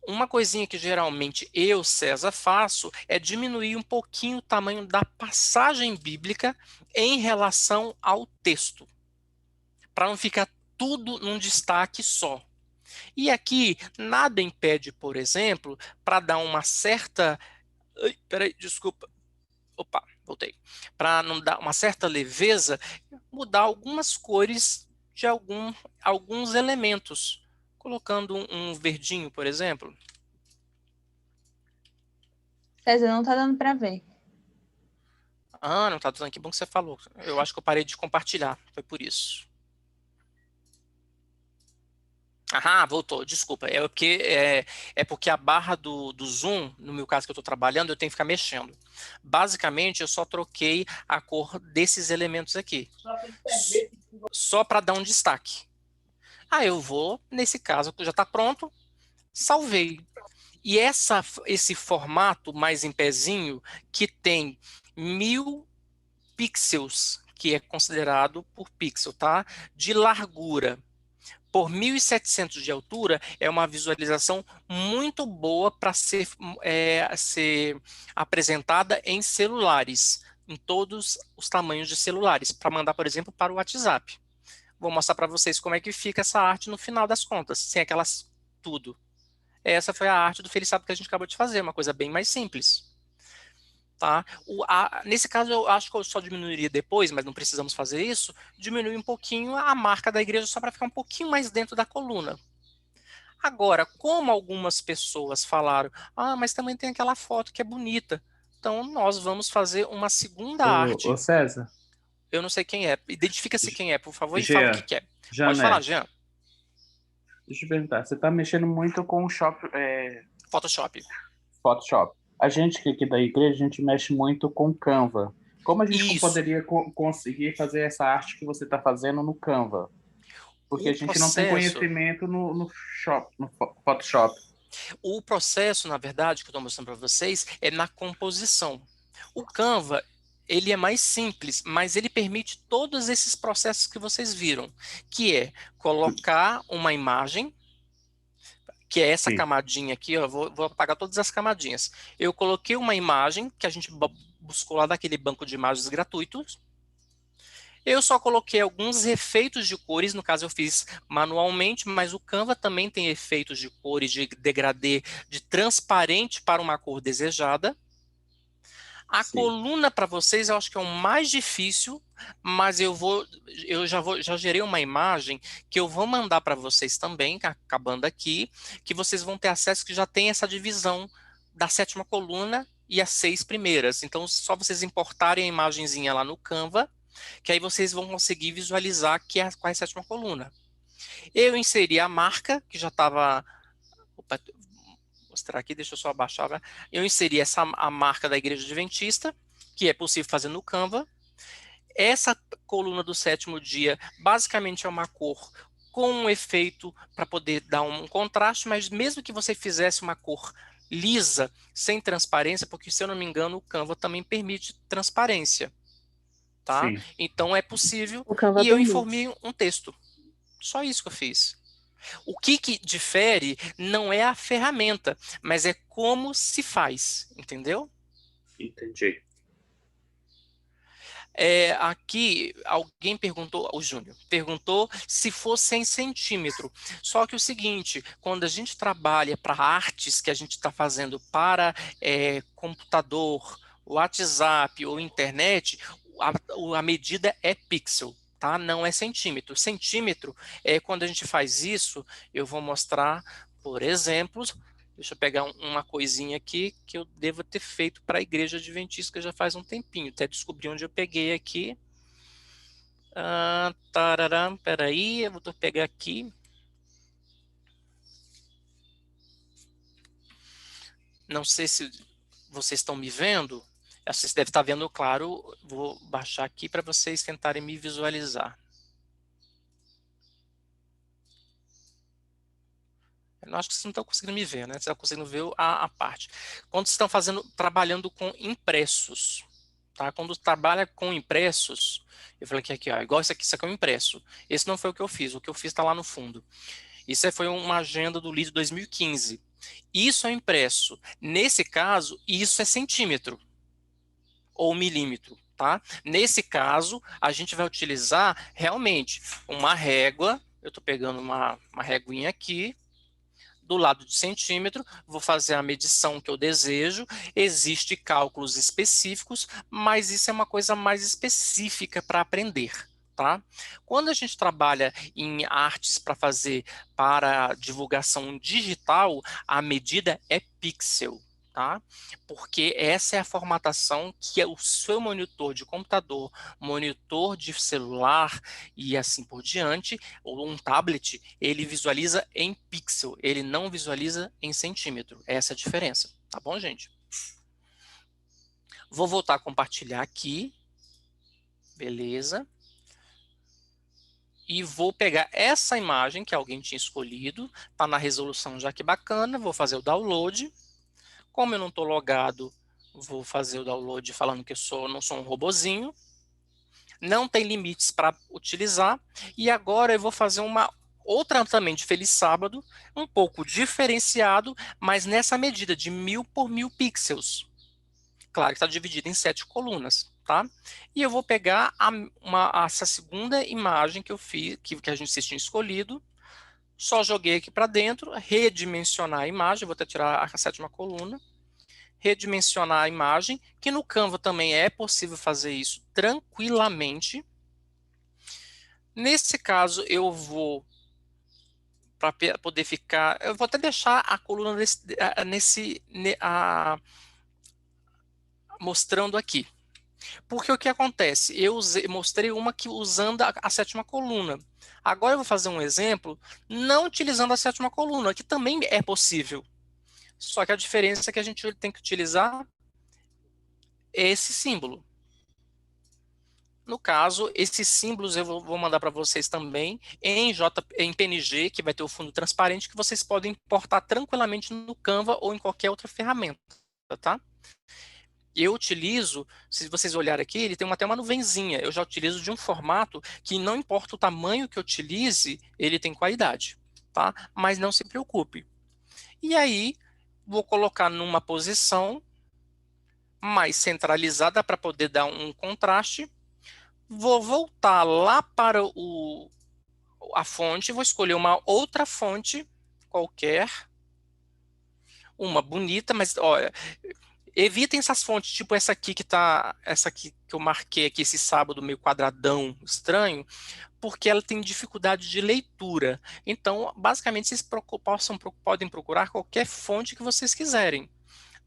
Uma coisinha que geralmente eu, César, faço é diminuir um pouquinho o tamanho da passagem bíblica em relação ao texto, para não ficar tudo num destaque só. E aqui, nada impede, por exemplo, para dar uma certa... Peraí, desculpa. Opa, voltei. Para não dar uma certa leveza, mudar algumas cores de alguns elementos. Colocando um verdinho, por exemplo. César, não tá dando para ver. Ah, não tá dando, que bom que você falou. Eu acho que eu parei de compartilhar, foi por isso. Ah, voltou, desculpa. É porque a barra do Zoom, no meu caso que eu estou trabalhando, eu tenho que ficar mexendo. Basicamente, eu só troquei a cor desses elementos aqui. Só para dar um destaque. Eu vou, nesse caso, já está pronto, salvei. E esse formato mais em pezinho, que tem 1000 pixels, que é considerado por pixel, tá? De largura. Por 1.700 de altura, é uma visualização muito boa para ser apresentada em celulares, em todos os tamanhos de celulares, para mandar, por exemplo, para o WhatsApp. Vou mostrar para vocês como é que fica essa arte no final das contas, sem aquelas tudo. Essa foi a arte do Feliz Sábado que a gente acabou de fazer, uma coisa bem mais simples. Tá? Nesse caso, eu acho que eu só diminuiria depois, mas não precisamos fazer isso, diminuir um pouquinho a marca da igreja só para ficar um pouquinho mais dentro da coluna. Agora, como algumas pessoas falaram, mas também tem aquela foto que é bonita, então nós vamos fazer uma segunda arte. Ô César. Eu não sei quem é. Identifica-se quem é, por favor, e Jean, fala o que é. Pode falar, Jean. Deixa eu perguntar, você está mexendo muito com o Photoshop. A gente que aqui da igreja, a gente mexe muito com Canva. Como a gente Isso. poderia conseguir fazer essa arte que você está fazendo no Canva? Porque a gente não tem conhecimento no Photoshop. O processo, na verdade, que eu estou mostrando para vocês, é na composição. O Canva, ele é mais simples, mas ele permite todos esses processos que vocês viram, que é colocar uma imagem, que é essa camadinha aqui, ó, vou apagar todas as camadinhas. Eu coloquei uma imagem que a gente buscou lá daquele banco de imagens gratuitos. Eu só coloquei alguns efeitos de cores, no caso eu fiz manualmente, mas o Canva também tem efeitos de cores, de degradê, de transparente para uma cor desejada. A coluna para vocês eu acho que é o mais difícil, mas eu já gerei uma imagem que eu vou mandar para vocês também, acabando aqui, que vocês vão ter acesso, que já tem essa divisão da 7ª coluna e as 6 primeiras. Então, só vocês importarem a imagenzinha lá no Canva, que aí vocês vão conseguir visualizar qual é a 7ª coluna. Eu inseri a marca, que já estava... mostrar aqui, deixa eu só abaixar. Né? Eu inseri a marca da Igreja Adventista, que é possível fazer no Canva. Essa coluna do 7º dia, basicamente é uma cor com um efeito para poder dar um contraste, mas mesmo que você fizesse uma cor lisa, sem transparência, porque se eu não me engano, o Canva também permite transparência. Tá? Então é possível, e eu informei um texto. Só isso que eu fiz. O que difere não é a ferramenta, mas é como se faz, entendeu? Entendi. Aqui, alguém perguntou, o Júnior, perguntou se fosse em centímetro. Só que o seguinte, quando a gente trabalha para artes que a gente está fazendo para computador, WhatsApp ou internet, a medida é pixel. Tá? Não é centímetro. Centímetro é quando a gente faz isso, eu vou mostrar, por exemplo, deixa eu pegar uma coisinha aqui que eu devo ter feito para a Igreja Adventista já faz um tempinho, até descobri onde eu peguei aqui. Peraí, eu vou pegar aqui. Não sei se vocês estão me vendo. Vocês devem estar vendo, claro, vou baixar aqui para vocês tentarem me visualizar. Eu acho que vocês não estão conseguindo me ver, né? Vocês estão conseguindo ver a parte. Quando vocês estão trabalhando com impressos, tá? Quando trabalha com impressos, eu falei aqui, ó, igual isso aqui é um impresso. Esse não foi o que eu fiz está lá no fundo. Isso foi uma agenda do LEAD 2015. Isso é impresso. Nesse caso, isso é centímetro ou milímetro, tá? Nesse caso, a gente vai utilizar realmente uma régua. Eu estou pegando uma reguinha aqui, do lado de centímetro, vou fazer a medição que eu desejo. Existem cálculos específicos, mas isso é uma coisa mais específica para aprender, tá? Quando a gente trabalha em artes para divulgação digital, a medida é pixel. Tá? Porque essa é a formatação que o seu monitor de computador, monitor de celular e assim por diante, ou um tablet, ele visualiza em pixel, ele não visualiza em centímetro. Essa é a diferença, tá bom, gente? Vou voltar a compartilhar aqui, beleza? E vou pegar essa imagem que alguém tinha escolhido, tá na resolução já que bacana, vou fazer o download. Como eu não estou logado, vou fazer o download falando que não sou um robozinho. Não tem limites para utilizar. E agora eu vou fazer outra também de Feliz Sábado, um pouco diferenciado, mas nessa medida de 1000 por 1000 pixels. Claro que está dividido em 7 colunas, tá? E eu vou pegar essa segunda imagem que eu fiz, que a gente tinha escolhido, só joguei aqui para dentro, redimensionar a imagem, vou até tirar a 7ª coluna, redimensionar a imagem, que no Canva também é possível fazer isso tranquilamente. Nesse caso, eu vou, para poder ficar, eu vou até deixar a coluna mostrando aqui. Porque o que acontece? Eu mostrei uma que usando a 7ª coluna. Agora eu vou fazer um exemplo não utilizando a 7ª coluna, que também é possível. Só que a diferença é que a gente tem que utilizar esse símbolo. No caso, esses símbolos eu vou mandar para vocês também em PNG, que vai ter o fundo transparente, que vocês podem importar tranquilamente no Canva ou em qualquer outra ferramenta, tá? Eu utilizo, se vocês olharem aqui, ele tem até uma nuvenzinha. Eu já utilizo de um formato que não importa o tamanho que eu utilize, ele tem qualidade, tá? Mas não se preocupe. E aí, vou colocar numa posição mais centralizada para poder dar um contraste. Vou voltar lá para a fonte, vou escolher uma outra fonte qualquer, uma bonita, mas olha, evitem essas fontes, tipo essa aqui essa aqui que eu marquei aqui esse sábado meio quadradão estranho, porque ela tem dificuldade de leitura. Então, basicamente, vocês podem procurar qualquer fonte que vocês quiserem,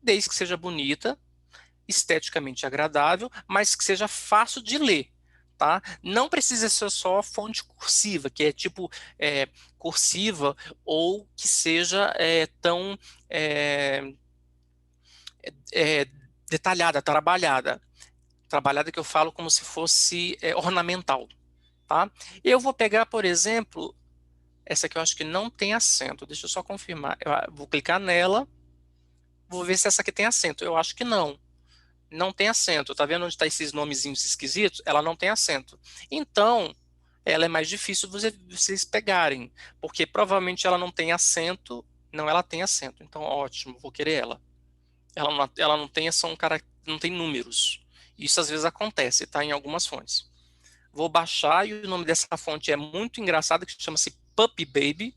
desde que seja bonita, esteticamente agradável, mas que seja fácil de ler. Tá? Não precisa ser só fonte cursiva, que é tipo cursiva, ou que seja tão detalhada, trabalhada. Trabalhada que eu falo como se fosse ornamental. Tá? Eu vou pegar, por exemplo, essa aqui eu acho que não tem acento. Deixa eu só confirmar. Eu vou clicar nela, vou ver se essa aqui tem acento. Eu acho que não. Não tem acento. Tá vendo onde está esses nomezinhos esquisitos? Ela não tem acento. Então, ela é mais difícil vocês pegarem, porque provavelmente ela não tem acento. Não, ela tem acento. Então, ótimo, vou querer ela. Ela não tem, não tem números. Isso às vezes acontece, tá? Em algumas fontes. Vou baixar e o nome dessa fonte é muito engraçado, que chama-se Puppy Baby,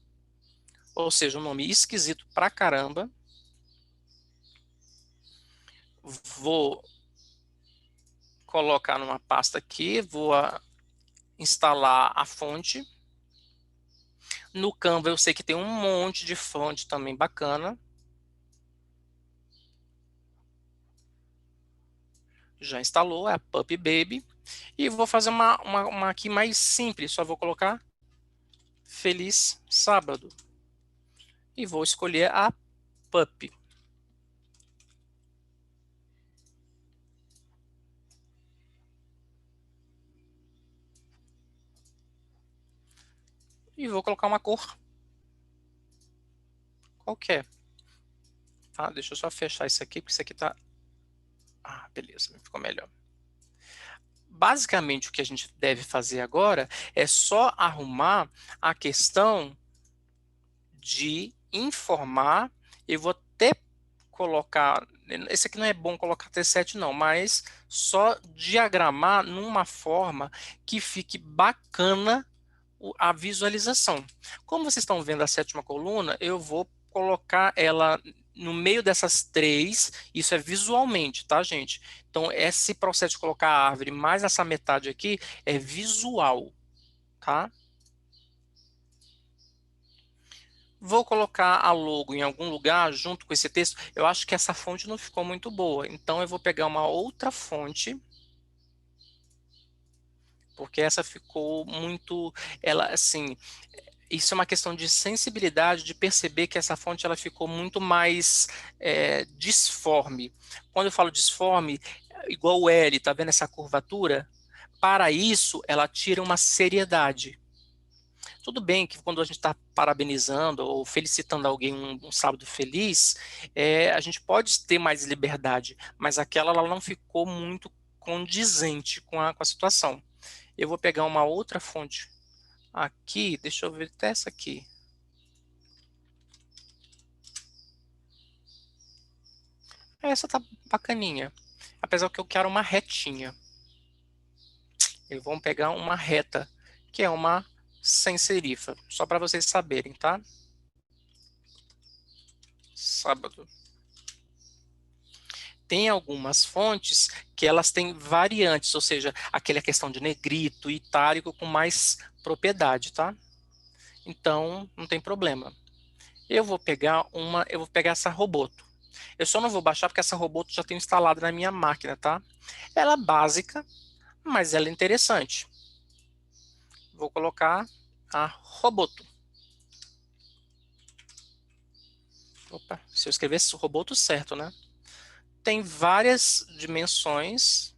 ou seja, um nome esquisito pra caramba. Vou colocar numa pasta aqui, vou instalar a fonte. No Canva eu sei que tem um monte de fonte também bacana. Já instalou, é a Puppy Baby. E vou fazer uma aqui mais simples, só vou colocar Feliz Sábado. E vou escolher a Puppy. E vou colocar uma cor qualquer. Tá? Deixa eu só fechar isso aqui, porque isso aqui tá... Ah, beleza, ficou melhor. Basicamente, o que a gente deve fazer agora é só arrumar a questão de informar. Eu vou até colocar... Esse aqui não é bom colocar T7 não, mas só diagramar numa forma que fique bacana a visualização. Como vocês estão vendo a 7ª coluna, eu vou colocar ela no meio dessas 3, isso é visualmente, tá, gente? Então, esse processo de colocar a árvore mais essa metade aqui é visual, tá? Vou colocar a logo em algum lugar junto com esse texto. Eu acho que essa fonte não ficou muito boa, então eu vou pegar uma outra fonte, porque essa ficou muito, ela assim, isso é uma questão de sensibilidade, de perceber que essa fonte ela ficou muito mais disforme. Quando eu falo disforme, igual o L, tá vendo essa curvatura? Para isso, ela tira uma seriedade. Tudo bem que quando a gente está parabenizando ou felicitando alguém um sábado feliz, a gente pode ter mais liberdade, mas aquela ela não ficou muito condizente com a situação. Eu vou pegar uma outra fonte aqui, deixa eu ver até essa aqui. Essa tá bacaninha, apesar que eu quero uma retinha. Vamos pegar uma reta, que é uma sem serifa, só para vocês saberem, tá? Sábado. Tem algumas fontes que elas têm variantes, ou seja, aquela questão de negrito e itálico com mais propriedade, tá? Então, não tem problema. Eu vou pegar essa Roboto. Eu só não vou baixar porque essa Roboto já tem instalada na minha máquina, tá? Ela é básica, mas ela é interessante. Vou colocar a Roboto. Opa, se eu escrevesse Roboto certo, né? Tem várias dimensões.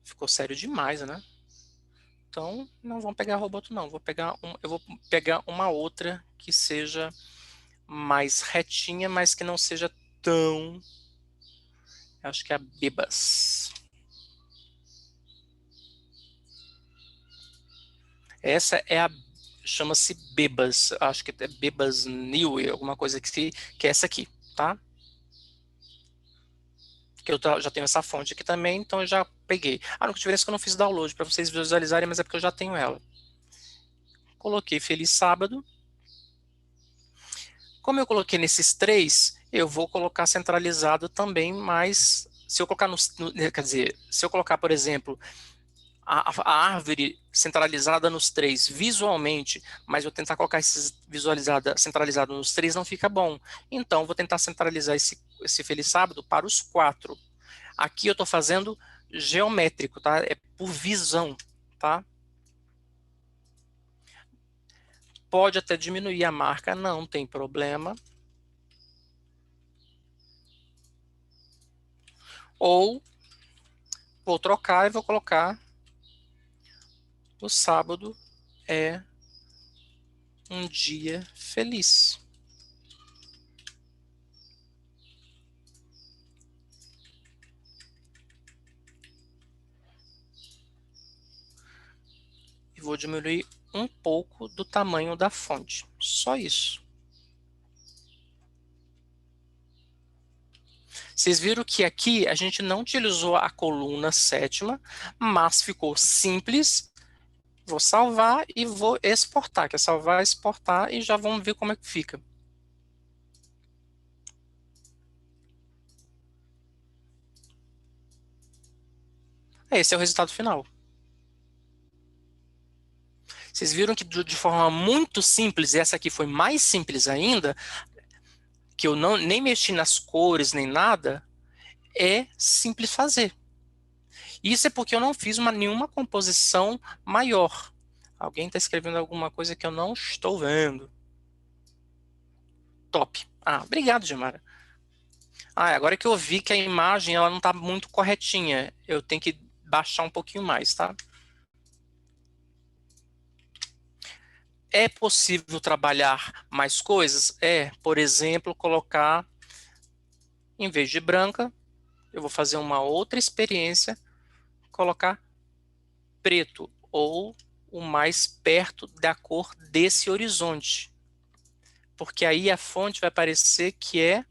Ficou sério demais, né? Então, não vamos pegar Roboto, não. Eu vou pegar uma outra que seja mais retinha, mas que não seja tão Acho que é a Bebas. Essa é a... chama-se Bebas. Acho que é Bebas New, alguma coisa que é essa aqui, tá? Que eu já tenho essa fonte aqui também, então eu já peguei. A única diferença é que eu não fiz download para vocês visualizarem, mas é porque eu já tenho ela. Coloquei Feliz Sábado. Como eu coloquei nesses 3, eu vou colocar centralizado também, mas se eu colocar quer dizer, se eu colocar, por exemplo, a árvore centralizada nos 3 visualmente, mas eu tentar colocar centralizado nos 3 não fica bom. Então, vou tentar centralizar esse Feliz Sábado para os 4. Aqui eu estou fazendo geométrico, tá? É por visão, tá? Pode até diminuir a marca, não tem problema. Ou vou trocar e vou colocar o sábado é um dia feliz. E vou diminuir um pouco do tamanho da fonte. Só isso. Vocês viram que aqui a gente não utilizou a coluna 7ª, mas ficou simples. Vou salvar e vou exportar, que é salvar, exportar, e já vamos ver como é que fica. Esse é o resultado final. Vocês viram que de forma muito simples, e essa aqui foi mais simples ainda, que eu nem mexi nas cores nem nada, é simples fazer. Isso é porque eu não fiz nenhuma composição maior. Alguém está escrevendo alguma coisa que eu não estou vendo. Top. Ah, obrigado, Gemara. Ah, agora que eu vi que a imagem ela não está muito corretinha. Eu tenho que baixar um pouquinho mais, tá? É possível trabalhar mais coisas? É, por exemplo, colocar, em vez de branca, eu vou fazer uma outra experiência, colocar preto, ou o mais perto da cor desse horizonte. Porque aí a fonte vai parecer que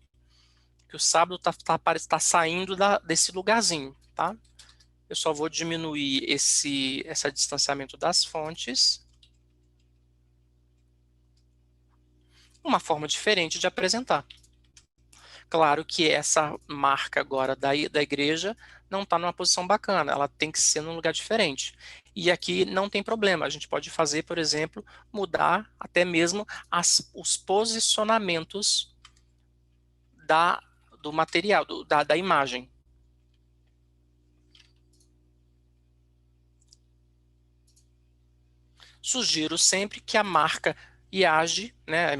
o sábado tá saindo desse lugarzinho, tá? Eu só vou diminuir esse distanciamento das fontes. Uma forma diferente de apresentar. Claro que essa marca agora da igreja não está numa posição bacana, ela tem que ser num lugar diferente. E aqui não tem problema, a gente pode fazer, por exemplo, mudar até mesmo os posicionamentos do material, da imagem. Sugiro sempre que a marca IAGE, né,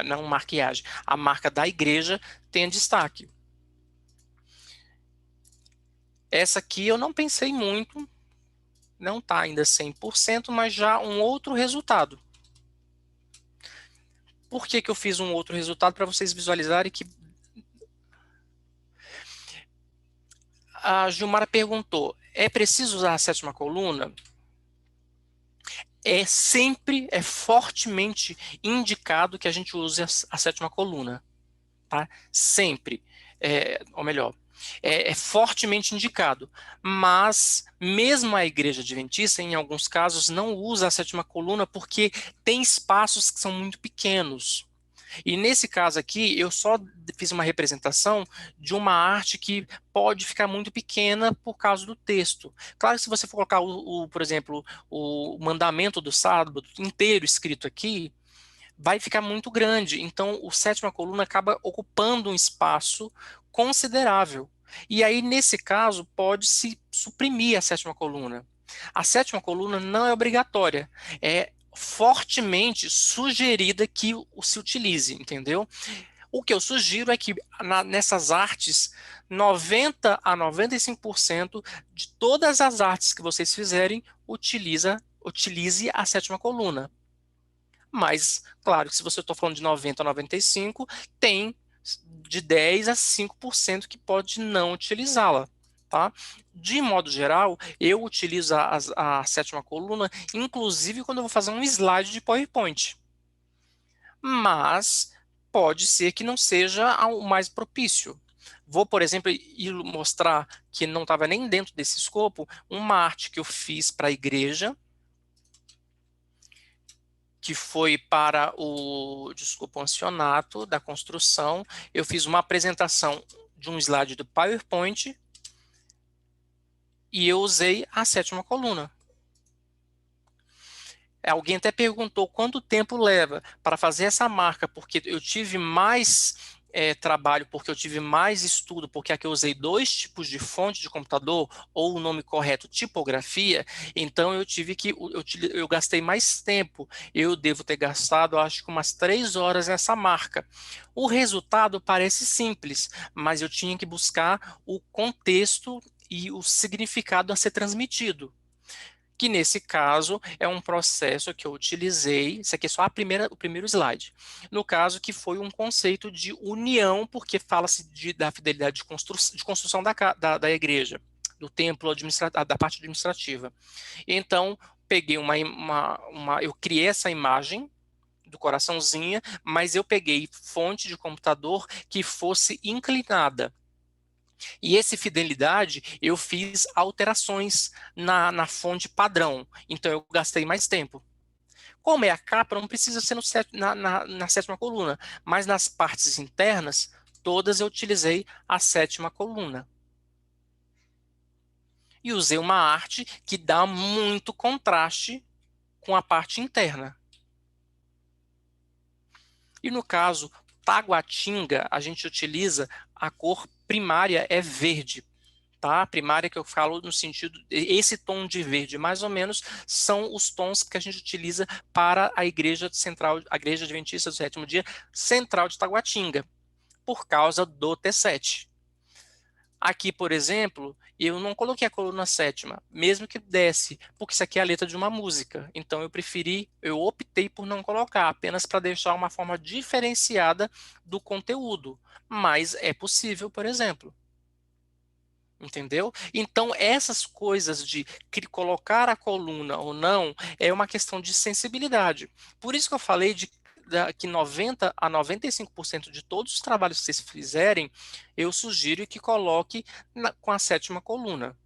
não marca IAGE, a marca da igreja tenha destaque. Essa aqui eu não pensei muito, não está ainda 100%, mas já um outro resultado. Por que eu fiz um outro resultado? Para vocês visualizarem que... A Gilmara perguntou, é preciso usar a 7ª coluna? É fortemente indicado que a gente use a 7ª coluna, tá? Sempre, ou melhor, é fortemente indicado, mas mesmo a igreja adventista, em alguns casos, não usa a 7ª coluna porque tem espaços que são muito pequenos. E nesse caso aqui, eu só fiz uma representação de uma arte que pode ficar muito pequena por causa do texto. Claro que se você for colocar, por exemplo, o mandamento do sábado inteiro escrito aqui, vai ficar muito grande. Então, a 7ª coluna acaba ocupando um espaço considerável. E aí, nesse caso, pode-se suprimir a 7ª coluna. A 7ª coluna não é obrigatória, é fortemente sugerida que se utilize, entendeu? O que eu sugiro é que nessas artes, 90 a 95% de todas as artes que vocês fizerem, utilize a 7ª coluna. Mas, claro, que se você está falando de 90 a 95, tem de 10 a 5% que pode não utilizá-la, tá? De modo geral, eu utilizo a sétima coluna, inclusive quando eu vou fazer um slide de PowerPoint. Mas pode ser que não seja o mais propício. Vou, por exemplo, mostrar que não estava nem dentro desse escopo, uma arte que eu fiz para a igreja, que foi para o ancionato da construção. Eu fiz uma apresentação de um slide do PowerPoint e eu usei a sétima coluna. Alguém até perguntou quanto tempo leva para fazer essa marca, porque eu tive mais trabalho, porque eu tive mais estudo, porque aqui eu usei 2 tipos de fonte de computador, ou o nome correto, tipografia, então eu gastei mais tempo. Eu devo ter gastado, acho que umas 3 horas nessa marca. O resultado parece simples, mas eu tinha que buscar o contexto e o significado a ser transmitido. Que nesse caso é um processo que eu utilizei, isso aqui é só o primeiro slide, no caso que foi um conceito de união, porque fala-se da fidelidade de construção da igreja, do templo, da parte administrativa. Então, peguei eu criei essa imagem do coraçãozinho, mas eu peguei fonte de computador que fosse inclinada. E esse fidelidade, eu fiz alterações na fonte padrão. Então, eu gastei mais tempo. Como é a capa, não precisa ser na sétima coluna. Mas nas partes internas, todas eu utilizei a sétima coluna. E usei uma arte que dá muito contraste com a parte interna. E no caso, Taguatinga, a gente utiliza a cor primária é verde, tá? A primária que eu falo no sentido, esse tom de verde, mais ou menos, são os tons que a gente utiliza para a igreja central, a igreja adventista do sétimo dia, central de Taguatinga, por causa do T7. Aqui, por exemplo, eu não coloquei a coluna sétima, mesmo que desse, porque isso aqui é a letra de uma música. Então eu optei por não colocar, apenas para deixar uma forma diferenciada do conteúdo. Mas é possível, por exemplo. Entendeu? Então, essas coisas de colocar a coluna ou não é uma questão de sensibilidade. Por isso que eu falei que 90 a 95% de todos os trabalhos que vocês fizerem, eu sugiro que coloque com a sétima coluna.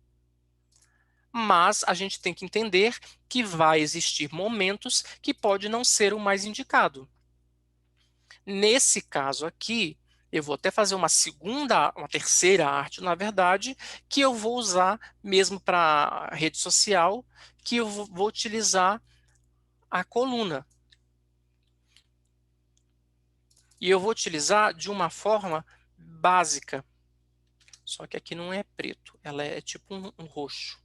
Mas a gente tem que entender que vai existir momentos que pode não ser o mais indicado. Nesse caso aqui, eu vou até fazer uma terceira arte, na verdade, que eu vou usar mesmo para rede social, que eu vou utilizar a coluna. E eu vou utilizar de uma forma básica. Só que aqui não é preto, ela é tipo um roxo.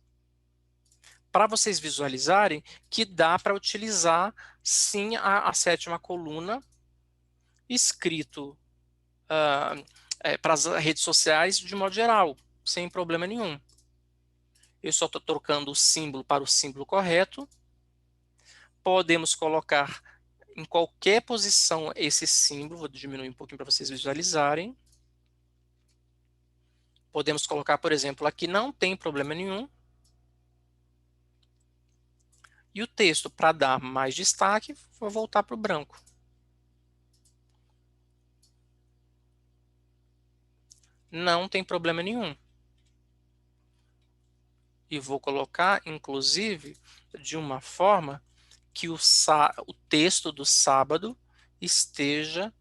Para vocês visualizarem que dá para utilizar, sim, a sétima coluna, escrito para as redes sociais de modo geral, sem problema nenhum. Eu só estou trocando o símbolo para o símbolo correto. Podemos colocar em qualquer posição esse símbolo, vou diminuir um pouquinho para vocês visualizarem. Podemos colocar, por exemplo, aqui não tem problema nenhum. E o texto, para dar mais destaque, vou voltar para o branco. Não tem problema nenhum. E vou colocar, inclusive, de uma forma que o texto do sábado esteja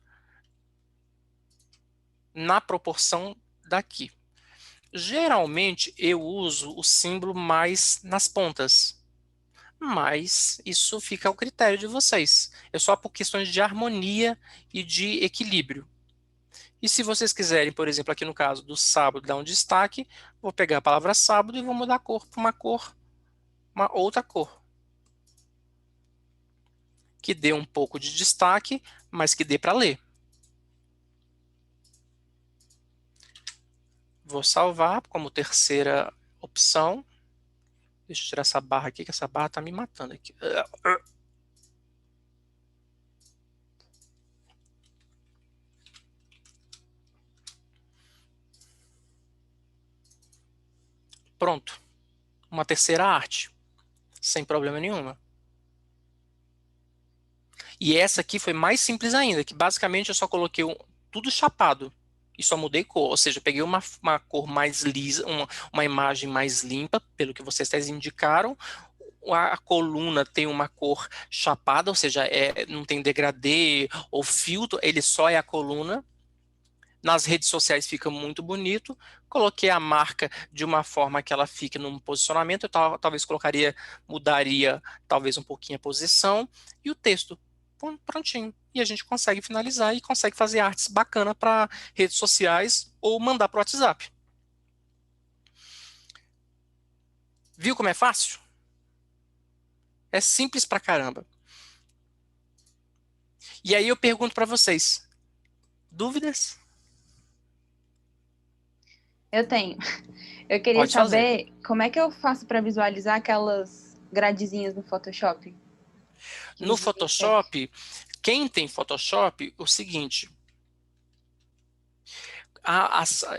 na proporção daqui. Geralmente, eu uso o símbolo mais nas pontas, mas isso fica ao critério de vocês. É só por questões de harmonia e de equilíbrio. E se vocês quiserem, por exemplo, aqui no caso do sábado, dar um destaque, vou pegar a palavra sábado e vou mudar a cor para uma outra cor. Que dê um pouco de destaque, mas que dê para ler. Vou salvar como terceira opção. Deixa eu tirar essa barra aqui, que essa barra está me matando aqui. Pronto. Uma terceira arte. Sem problema nenhuma. E essa aqui foi mais simples ainda, que basicamente eu só coloquei tudo chapado. E só mudei cor, ou seja, eu peguei uma cor mais lisa, uma imagem mais limpa, pelo que vocês indicaram. A coluna tem uma cor chapada, ou seja, não tem degradê ou filtro, ele só é a coluna. Nas redes sociais fica muito bonito. Coloquei a marca de uma forma que ela fique num posicionamento. Eu talvez mudaria talvez um pouquinho a posição. E o texto, prontinho. E a gente consegue finalizar e consegue fazer artes bacanas para redes sociais ou mandar para o WhatsApp. Viu como é fácil? É simples pra caramba. E aí eu pergunto para vocês, dúvidas? Eu tenho. Eu queria Pode saber como é que eu faço para visualizar aquelas gradezinhas no Photoshop. No Photoshop, quem tem Photoshop, o seguinte,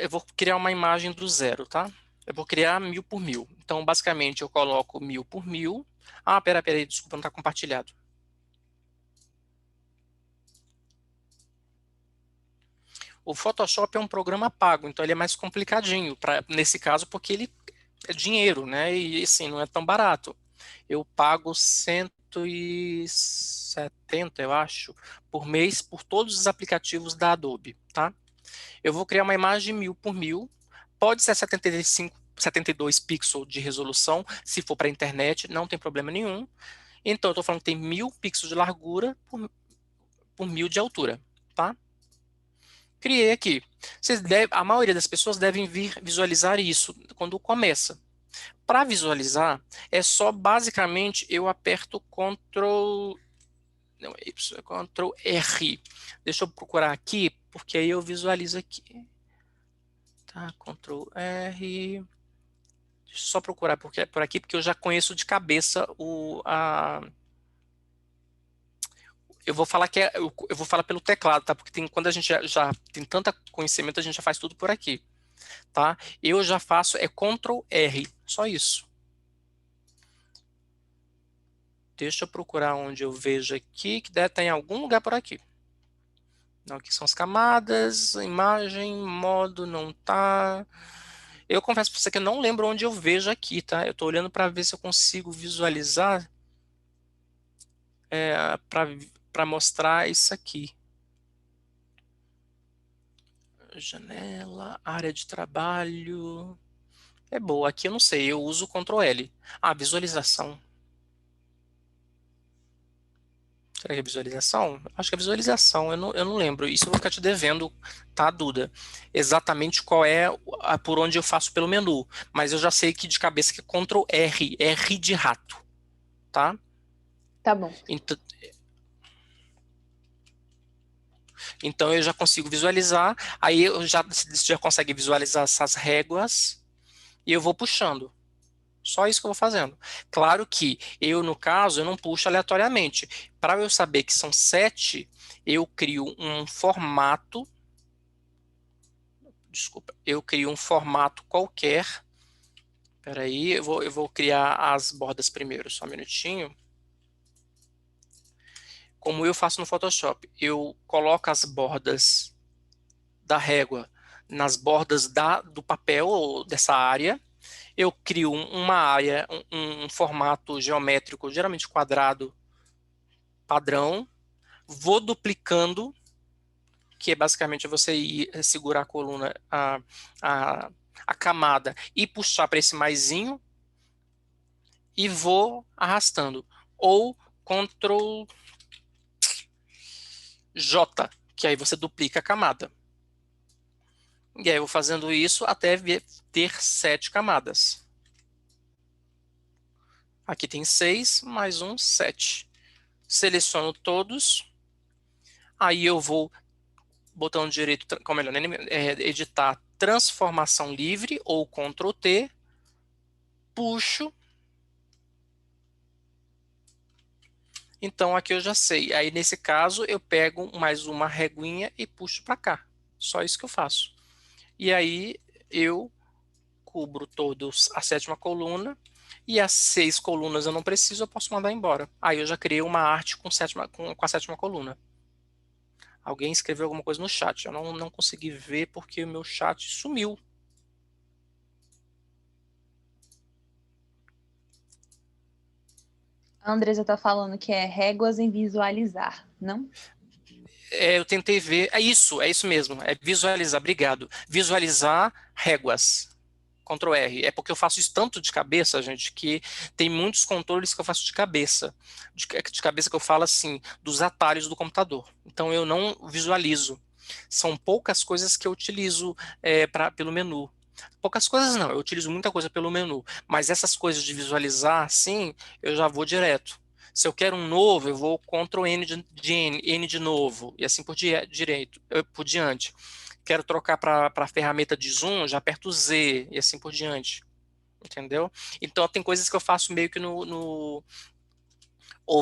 eu vou criar uma imagem do zero, tá? Eu vou criar 1000 por 1000. Então, basicamente, eu coloco 1000 por 1000. Ah, peraí, desculpa, não está compartilhado. O Photoshop é um programa pago, então ele é mais complicadinho, nesse caso, porque ele é dinheiro, né? E assim, não é tão barato. Eu pago 170, eu acho, por mês, por todos os aplicativos da Adobe, tá? Eu vou criar uma imagem 1000 por 1000, pode ser 72 pixels de resolução, se for para a internet, não tem problema nenhum. Então, eu estou falando que tem 1000 pixels de largura por 1000 de altura, tá? Criei aqui. A maioria das pessoas devem visualizar isso quando começa. Para visualizar, é só basicamente eu aperto Ctrl R. Deixa eu procurar aqui, porque aí eu visualizo aqui. Tá, Ctrl R. Deixa eu só procurar por aqui, porque eu já conheço de cabeça eu vou falar eu vou falar pelo teclado, tá? Porque quando a gente já tem tanto conhecimento, a gente já faz tudo por aqui, tá? Eu já faço Ctrl R, só isso. Deixa eu procurar onde eu vejo aqui, que deve estar em algum lugar por aqui. Não, aqui são as camadas, imagem, modo, não tá. Eu confesso para você que eu não lembro onde eu vejo aqui, tá? Eu estou olhando para ver se eu consigo visualizar para mostrar isso aqui. Janela, área de trabalho. É boa, aqui eu não sei, eu uso Ctrl L. Ah, visualização. Será que é visualização? Acho que é visualização, eu não lembro. Isso eu vou ficar te devendo, tá, Duda? Exatamente qual é por onde eu faço pelo menu. Mas eu já sei que de cabeça que é Ctrl R, R de rato, tá? Tá bom. Então eu já consigo visualizar, aí você já consegue visualizar essas réguas e eu vou puxando. Só isso que eu vou fazendo. Claro que no caso, eu não puxo aleatoriamente. Para eu saber que são 7, eu crio um formato. Desculpa, eu crio um formato qualquer. Espera aí, eu vou criar as bordas primeiro, só um minutinho. Como eu faço no Photoshop, eu coloco as bordas da régua nas bordas do papel ou dessa área. Eu crio uma área, um formato geométrico, geralmente quadrado, padrão. Vou duplicando, que é basicamente você segurar a coluna, a camada e puxar para esse maisinho. E vou arrastando. Ou Ctrl J, que aí você duplica a camada. E aí eu vou fazendo isso até ter 7 camadas. Aqui tem 6, mais 7. Seleciono todos. Aí eu vou, botão direito, como melhor, editar transformação livre ou Ctrl T. Puxo. Então aqui eu já sei. Aí nesse caso eu pego mais uma reguinha e puxo para cá. Só isso que eu faço. E aí eu cubro todos a 7ª coluna, e as 6 colunas eu não preciso, eu posso mandar embora. Aí eu já criei uma arte com a 7ª coluna. Alguém escreveu alguma coisa no chat, eu não consegui ver porque o meu chat sumiu. A Andresa tá falando que é réguas em visualizar, não? Eu tentei ver, é isso mesmo, é visualizar, obrigado. Visualizar réguas. Ctrl R. É porque eu faço isso tanto de cabeça, gente, que tem muitos controles que eu faço de cabeça. De cabeça que eu falo assim, dos atalhos do computador. Então eu não visualizo. São poucas coisas que eu utilizo pelo menu. Poucas coisas não, eu utilizo muita coisa pelo menu. Mas essas coisas de visualizar, assim, eu já vou direto. Se eu quero um novo, eu vou Ctrl N N de novo, e assim por diante. Quero trocar para a ferramenta de zoom, já aperto Z e assim por diante. Entendeu? Então tem coisas que eu faço meio que ou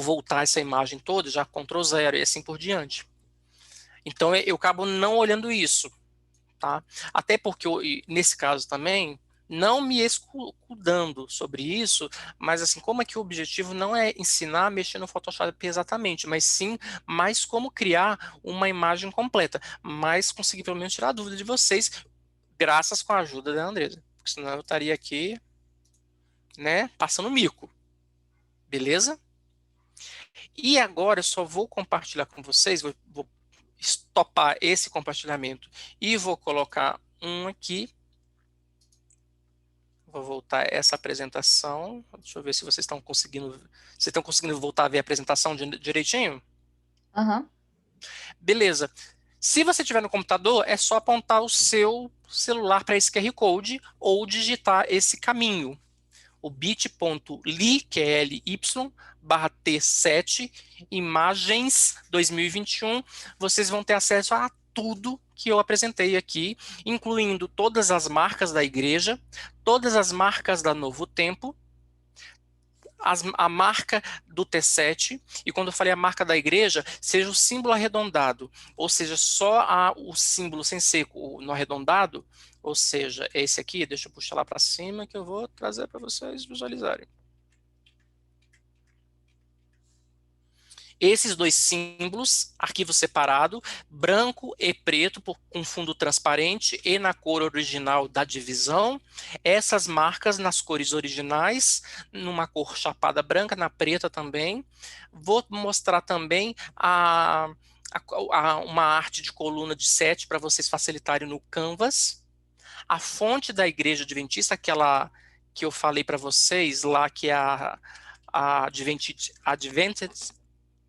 voltar essa imagem toda, já Ctrl 0 e assim por diante. Então eu acabo não olhando isso. Tá? Até porque nesse caso também, não me escudando sobre isso, mas assim, como é que o objetivo não é ensinar a mexer no Photoshop exatamente, mas sim mais como criar uma imagem completa, mas conseguir pelo menos tirar a dúvida de vocês, graças com a ajuda da Andresa, porque senão eu estaria aqui, né, passando mico, beleza? E agora eu só vou compartilhar com vocês, vou estopar esse compartilhamento e vou colocar um aqui. Vou voltar essa apresentação. Deixa eu ver se vocês estão conseguindo. Vocês estão conseguindo voltar a ver a apresentação direitinho? Aham. Beleza. Se você tiver no computador, é só apontar o seu celular para esse QR Code ou digitar esse caminho. O bit.ly, que é LY, /T7, imagens 2021. Vocês vão ter acesso a tudo que eu apresentei aqui, incluindo todas as marcas da igreja, todas as marcas da Novo Tempo, a marca do T7, e quando eu falei a marca da igreja, seja o símbolo arredondado, ou seja, só o símbolo sem ser no arredondado, ou seja, esse aqui, deixa eu puxar lá para cima que eu vou trazer para vocês visualizarem. Esses dois símbolos, arquivo separado, branco e preto com fundo transparente e na cor original da divisão. Essas marcas nas cores originais, numa cor chapada branca, na preta também. Vou mostrar também uma arte de coluna de 7 para vocês facilitarem no Canvas. A fonte da Igreja Adventista, aquela que eu falei para vocês lá, que é a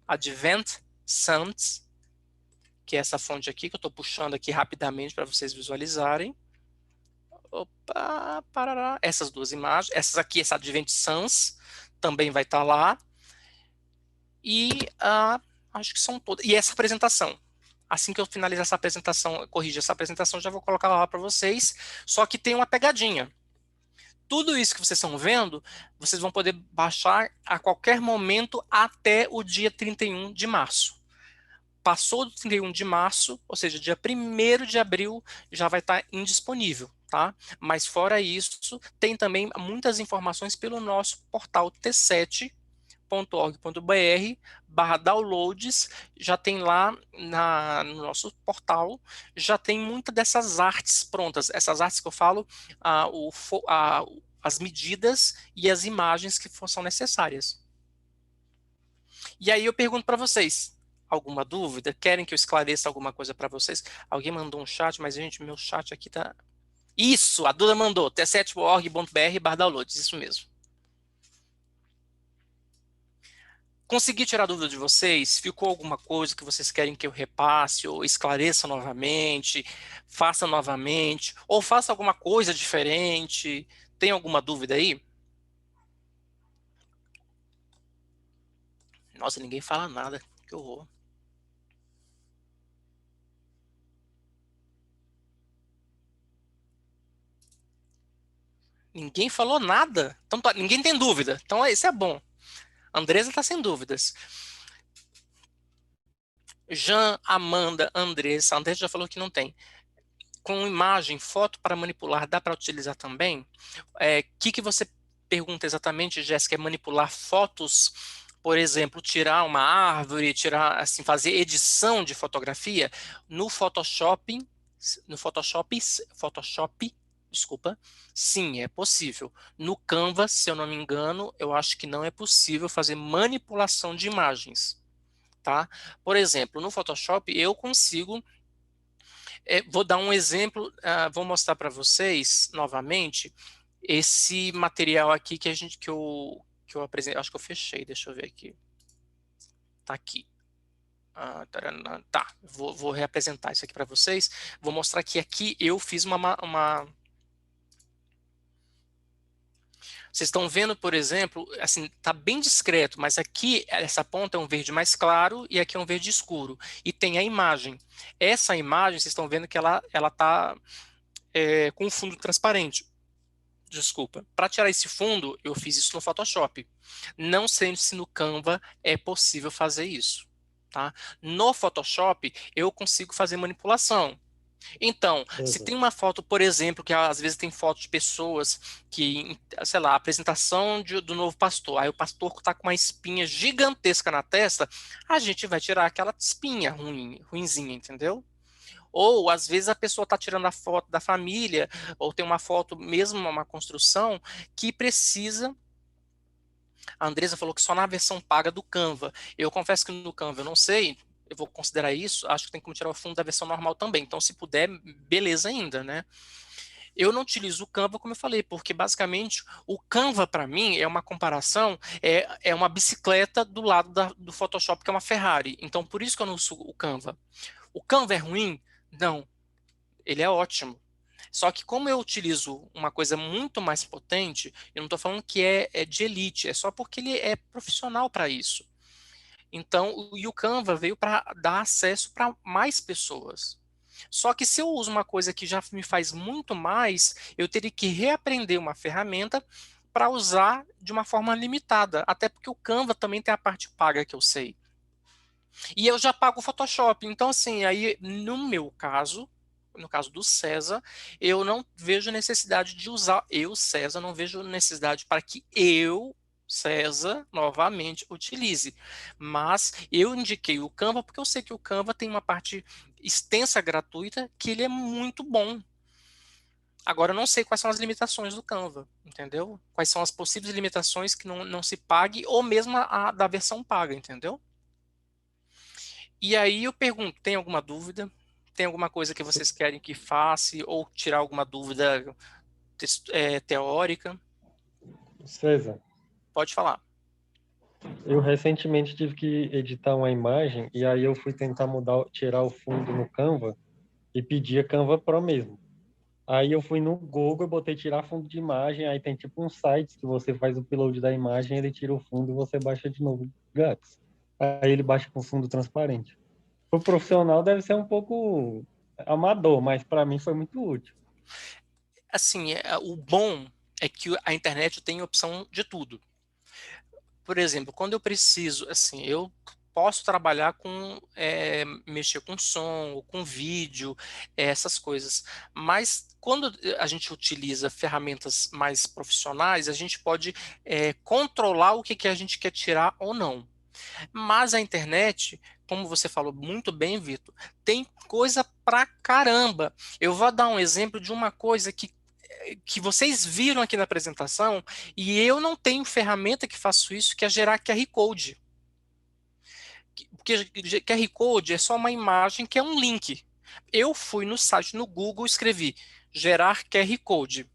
Advent Sans, que é essa fonte aqui, que eu estou puxando aqui rapidamente para vocês visualizarem. Opa, parará. Essas duas imagens, essas aqui, essa Advent Sans, também vai estar lá. E acho que são todas. E essa apresentação. Assim que eu finalizar essa apresentação, corrigir essa apresentação, já vou colocar lá para vocês. Só que tem uma pegadinha. Tudo isso que vocês estão vendo, vocês vão poder baixar a qualquer momento até o dia 31 de março. Passou do 31 de março, ou seja, dia 1º de abril, já vai estar indisponível, tá? Mas fora isso, tem também muitas informações pelo nosso portal t7.org.br/downloads, já tem lá no nosso portal, já tem muitas dessas artes prontas. Essas artes que eu falo, as medidas e as imagens que são necessárias. E aí eu pergunto para vocês, alguma dúvida? Querem que eu esclareça alguma coisa para vocês? Alguém mandou um chat, mas gente, meu chat aqui tá... Isso, a Duda mandou, t7.org.br/downloads, isso mesmo. Consegui tirar a dúvida de vocês? Ficou alguma coisa que vocês querem que eu repasse ou esclareça novamente, faça novamente, ou faça alguma coisa diferente? Tem alguma dúvida aí? Nossa, ninguém fala nada, que horror. Ninguém falou nada, então ninguém tem dúvida, então isso é bom. Andresa está sem dúvidas. Jean, Amanda, Andressa, a Andressa já falou que não tem. com imagem, foto para manipular, dá para utilizar também? Que você pergunta exatamente, Jéssica? É manipular fotos, por exemplo, tirar uma árvore, assim, fazer edição de fotografia? No Photoshop, desculpa, sim, é possível. No Canva, se eu não me engano, eu acho que não é possível fazer manipulação de imagens, tá? Por exemplo, no Photoshop eu consigo, vou dar um exemplo, vou mostrar para vocês novamente esse material aqui que eu apresentei. Acho que eu fechei, deixa eu ver aqui. Tá aqui. Tá, vou reapresentar isso aqui para vocês. Vou mostrar que aqui eu fiz uma... Vocês estão vendo, por exemplo, assim, tá bem discreto, mas aqui essa ponta é um verde mais claro e aqui é um verde escuro. E tem a imagem. Essa imagem, vocês estão vendo que ela tá com um fundo transparente. Desculpa. Para tirar esse fundo, eu fiz isso no Photoshop. Não sei se no Canva é possível fazer isso, tá? No Photoshop, eu consigo fazer manipulação. Então, se tem uma foto, por exemplo, que às vezes tem foto de pessoas que, sei lá, apresentação do novo pastor, aí o pastor está com uma espinha gigantesca na testa, a gente vai tirar aquela espinha ruinzinha, entendeu? Ou, às vezes, a pessoa está tirando a foto da família, ou tem uma foto, mesmo uma construção, que precisa... A Andresa falou que só na versão paga do Canva. Eu confesso que no Canva eu não sei, eu vou considerar isso, acho que tem como tirar o fundo da versão normal também. Então, se puder, beleza ainda, né? Eu não utilizo o Canva, como eu falei, porque basicamente o Canva, para mim, é uma comparação, é uma bicicleta do lado do Photoshop, que é uma Ferrari. Então, por isso que eu não uso o Canva. O Canva é ruim? Não. Ele é ótimo. Só que como eu utilizo uma coisa muito mais potente, eu não estou falando que é de elite, é só porque ele é profissional para isso. Então, o Canva veio para dar acesso para mais pessoas. Só que se eu uso uma coisa que já me faz muito mais, eu teria que reaprender uma ferramenta para usar de uma forma limitada. Até porque o Canva também tem a parte paga que eu sei. E eu já pago o Photoshop. Então, assim, aí no meu caso, no caso do César, eu não vejo necessidade de usar, César, não vejo necessidade para que César, novamente, utilize. Mas eu indiquei o Canva porque eu sei que o Canva tem uma parte extensa gratuita que ele é muito bom. Agora, eu não sei quais são as limitações do Canva, entendeu? Quais são as possíveis limitações que não se pague, ou mesmo a da versão paga, entendeu? E aí eu pergunto, tem alguma dúvida? Tem alguma coisa que vocês querem que faça, ou tirar alguma dúvida teórica? César, Pode falar. eu recentemente tive que editar uma imagem e aí eu fui tentar tirar o fundo no Canva e pedi a Canva Pro mesmo. Aí eu fui no Google, botei tirar fundo de imagem, aí tem tipo um site que você faz o upload da imagem, ele tira o fundo e você baixa de novo grátis. Aí ele baixa com fundo transparente. O profissional deve ser um pouco amador, mas para mim foi muito útil. Assim, o bom é que a internet tem opção de tudo. Por exemplo, quando eu preciso, assim, eu posso trabalhar com, mexer com som, ou com vídeo, essas coisas. Mas quando a gente utiliza ferramentas mais profissionais, a gente pode controlar o que a gente quer tirar ou não. Mas a internet, como você falou muito bem, Vitor, tem coisa pra caramba. Eu vou dar um exemplo de uma coisa que vocês viram aqui na apresentação, e eu não tenho ferramenta que faço isso, que é gerar QR Code. Porque QR Code é só uma imagem que é um link. Eu fui no site, no Google, escrevi gerar QR Code.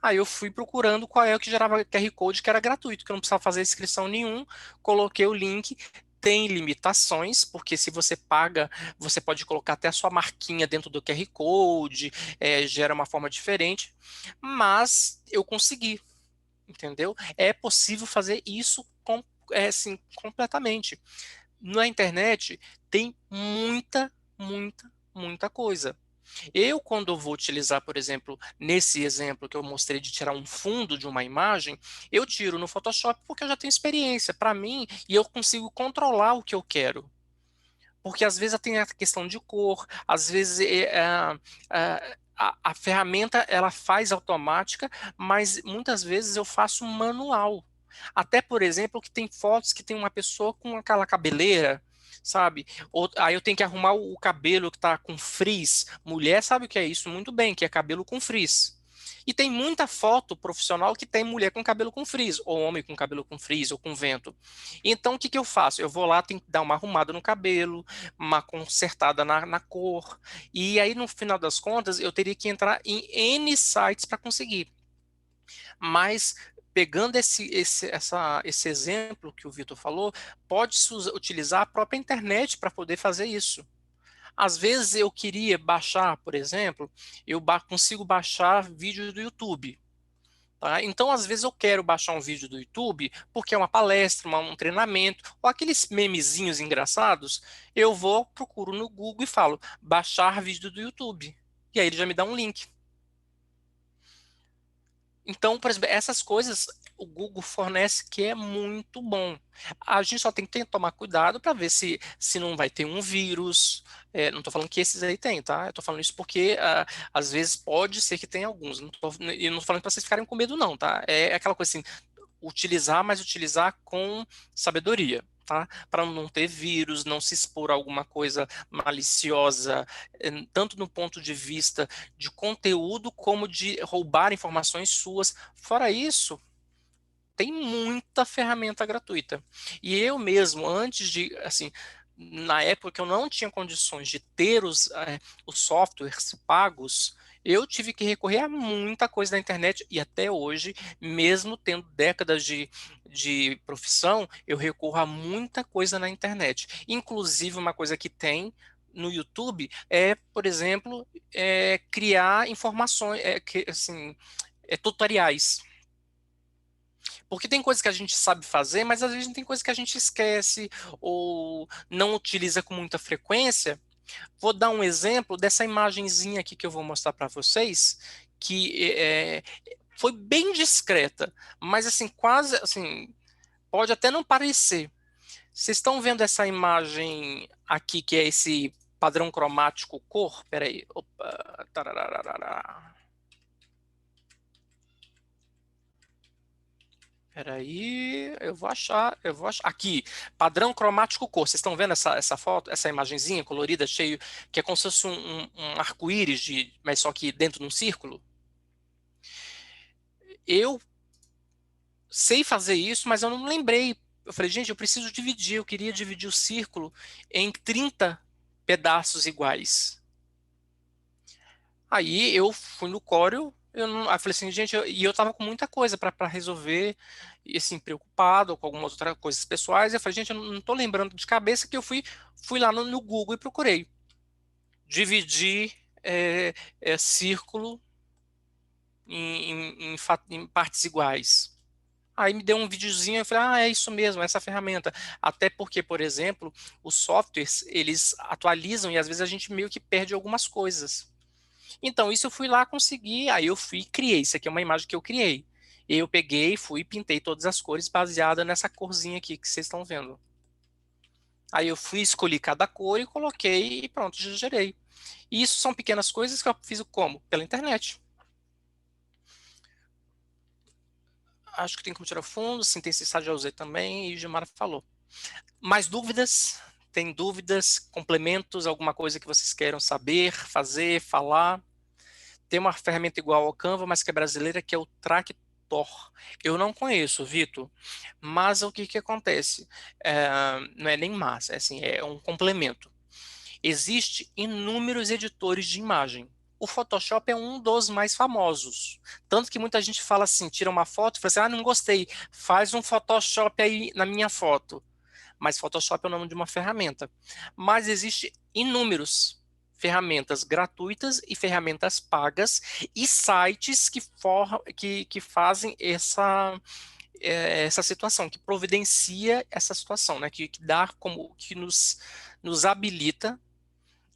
Aí eu fui procurando qual é o que gerava QR Code, que era gratuito, que eu não precisava fazer inscrição nenhum, coloquei o link. Tem limitações, porque se você paga, você pode colocar até a sua marquinha dentro do QR Code, gera uma forma diferente, mas eu consegui, entendeu? É possível fazer isso assim, completamente. Na internet tem muita coisa. Eu, quando vou utilizar, por exemplo, nesse exemplo que eu mostrei de tirar um fundo de uma imagem, eu tiro no Photoshop porque eu já tenho experiência para mim e eu consigo controlar o que eu quero. Porque às vezes tem a questão de cor, às vezes a ferramenta, ela faz automática, mas muitas vezes eu faço manual. Até, por exemplo, que tem fotos que tem uma pessoa com aquela cabeleira, sabe? Aí eu tenho que arrumar o cabelo que tá com frizz. Mulher sabe o que é isso muito bem, que é cabelo com frizz. E tem muita foto profissional que tem mulher com cabelo com frizz, ou homem com cabelo com frizz, ou com vento. Então, o que que eu faço? Eu vou lá, tenho que dar uma arrumada no cabelo, uma consertada na cor, e aí, no final das contas, eu teria que entrar em N sites para conseguir. Mas, pegando esse exemplo que o Vitor falou, pode-se utilizar a própria internet para poder fazer isso. Às vezes eu queria baixar, por exemplo, eu consigo baixar vídeo do YouTube. Tá? Então, às vezes eu quero baixar um vídeo do YouTube porque é uma palestra, um treinamento, ou aqueles memezinhos engraçados, eu vou, procuro no Google e falo, baixar vídeo do YouTube. E aí ele já me dá um link. Então, por exemplo, essas coisas o Google fornece que é muito bom. A gente só tem que tomar cuidado para ver se não vai ter um vírus. Não estou falando que esses aí tem, tá? Eu estou falando isso porque às vezes pode ser que tenha alguns. E não estou falando para vocês ficarem com medo, não, tá? É aquela coisa assim, utilizar, mas utilizar com sabedoria. Tá? Para não ter vírus, não se expor a alguma coisa maliciosa, tanto no ponto de vista de conteúdo, como de roubar informações suas. Fora isso, tem muita ferramenta gratuita. E eu mesmo, antes de, assim, na época que eu não tinha condições de ter os softwares pagos, eu tive que recorrer a muita coisa da internet, e até hoje, mesmo tendo décadas de profissão, eu recorro a muita coisa na internet. Inclusive, uma coisa que tem no YouTube é, por exemplo, criar informações, tutoriais. Porque tem coisas que a gente sabe fazer, mas às vezes tem coisas que a gente esquece ou não utiliza com muita frequência. Vou dar um exemplo dessa imagenzinha aqui que eu vou mostrar para vocês, que foi bem discreta, mas assim, quase assim, pode até não parecer. Vocês estão vendo essa imagem aqui, que é esse padrão cromático cor? Peraí, opa, tarararara. Peraí, eu vou achar. Aqui, padrão cromático cor. Vocês estão vendo essa foto, essa imagenzinha colorida, cheio, que é como se fosse um arco-íris, mas só que dentro de um círculo? Eu sei fazer isso, mas eu não lembrei. Eu falei, gente, eu preciso dividir. Eu queria dividir o círculo em 30 pedaços iguais. Aí eu fui no Corel. Aí falei assim, gente, e eu tava com muita coisa para resolver, e assim, preocupado com algumas outras coisas pessoais. Eu falei, gente, eu não tô lembrando de cabeça, que eu fui lá no Google e procurei. Dividir círculo em partes iguais. Aí me deu um videozinho, eu falei, é isso mesmo, essa ferramenta. Até porque, por exemplo, os softwares, eles atualizam e às vezes a gente meio que perde algumas coisas. Então, isso eu fui lá, consegui, aí eu fui e criei. Isso aqui é uma imagem que eu criei. Eu peguei, fui e pintei todas as cores baseada nessa corzinha aqui que vocês estão vendo. Aí eu fui, escolhi cada cor e coloquei e pronto, já gerei. E isso são pequenas coisas que eu fiz como? Pela internet. Acho que tem como tirar fundo, sintetizar já usei também, e o Gilmar falou. Mais dúvidas? Tem dúvidas, complementos, alguma coisa que vocês queiram saber, fazer, falar? Tem uma ferramenta igual ao Canva, mas que é brasileira, que é o Traktor. Eu não conheço, Vitor, mas o que acontece? Não é nem massa, é um complemento. Existem inúmeros editores de imagem. O Photoshop é um dos mais famosos. Tanto que muita gente fala assim, tira uma foto e fala assim, não gostei, faz um Photoshop aí na minha foto. Mas Photoshop é o nome de uma ferramenta. Mas existem inúmeros ferramentas gratuitas e ferramentas pagas e sites que fazem essa situação, que providencia essa situação, né? que nos habilita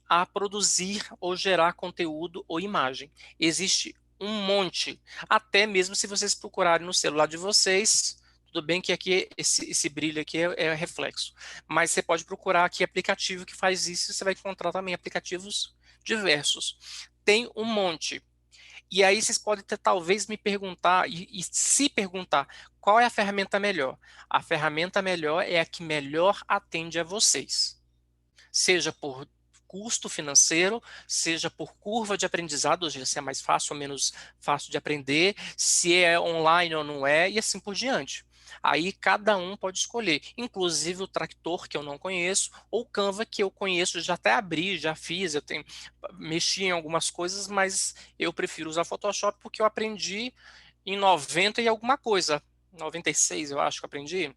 a produzir ou gerar conteúdo ou imagem. Existe um monte, até mesmo se vocês procurarem no celular de vocês. Tudo bem que aqui esse brilho aqui é reflexo, mas você pode procurar aqui aplicativo que faz isso, e você vai encontrar também aplicativos diversos. Tem um monte. E aí vocês podem talvez me perguntar, e se perguntar, qual é a ferramenta melhor? A ferramenta melhor é a que melhor atende a vocês. Seja por custo financeiro, seja por curva de aprendizado, ou seja, se é mais fácil ou menos fácil de aprender, se é online ou não é, e assim por diante. Aí cada um pode escolher, inclusive o Traktor, que eu não conheço, ou o Canva, que eu conheço, já até abri, já fiz, mexi em algumas coisas, mas eu prefiro usar Photoshop porque eu aprendi em 90 e alguma coisa, 96 eu acho que eu aprendi.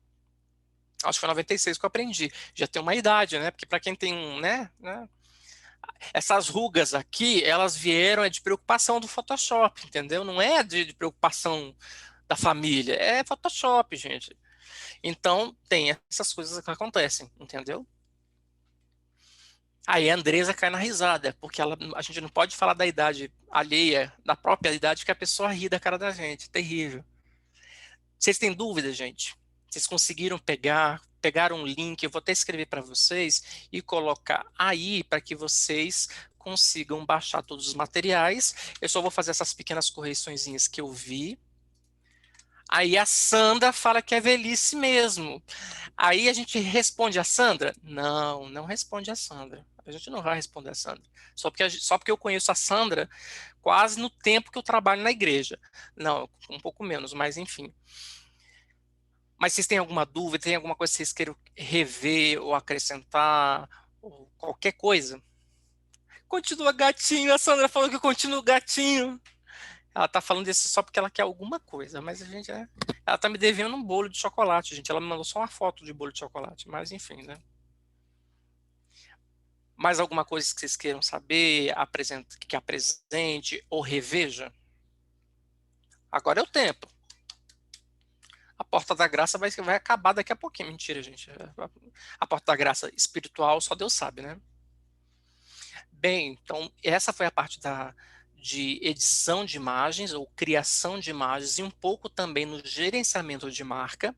Acho que foi 96 que eu aprendi. Já tem uma idade, né? Porque para quem tem né? Essas rugas aqui, elas vieram de preocupação do Photoshop, entendeu? Não é de preocupação da família, é Photoshop, gente. Então, tem essas coisas que acontecem, entendeu? Aí a Andresa cai na risada, porque a gente não pode falar da idade alheia, da própria idade, que a pessoa ri da cara da gente. Terrível. Vocês têm dúvida, gente? Vocês conseguiram pegar um link, eu vou até escrever para vocês e colocar aí para que vocês consigam baixar todos os materiais. Eu só vou fazer essas pequenas correçõezinhas que eu vi. Aí a Sandra fala que é velhice mesmo. Aí a gente responde a Sandra? Não, não responde a Sandra. A gente não vai responder a Sandra. Só porque eu conheço a Sandra quase no tempo que eu trabalho na igreja. Não, um pouco menos, mas enfim. Mas vocês têm alguma dúvida, tem alguma coisa que vocês queiram rever ou acrescentar, ou qualquer coisa? Continua gatinho, a Sandra falou que continua gatinho. Ela tá falando isso só porque ela quer alguma coisa, mas a gente ela tá me devendo um bolo de chocolate, gente. Ela me mandou só uma foto de bolo de chocolate, mas enfim, né? Mais alguma coisa que vocês queiram saber, que apresente ou reveja? Agora é o tempo. A porta da graça vai acabar daqui a pouquinho. Mentira, gente. A porta da graça espiritual só Deus sabe, né? Bem, então essa foi a parte de edição de imagens ou criação de imagens e um pouco também no gerenciamento de marca.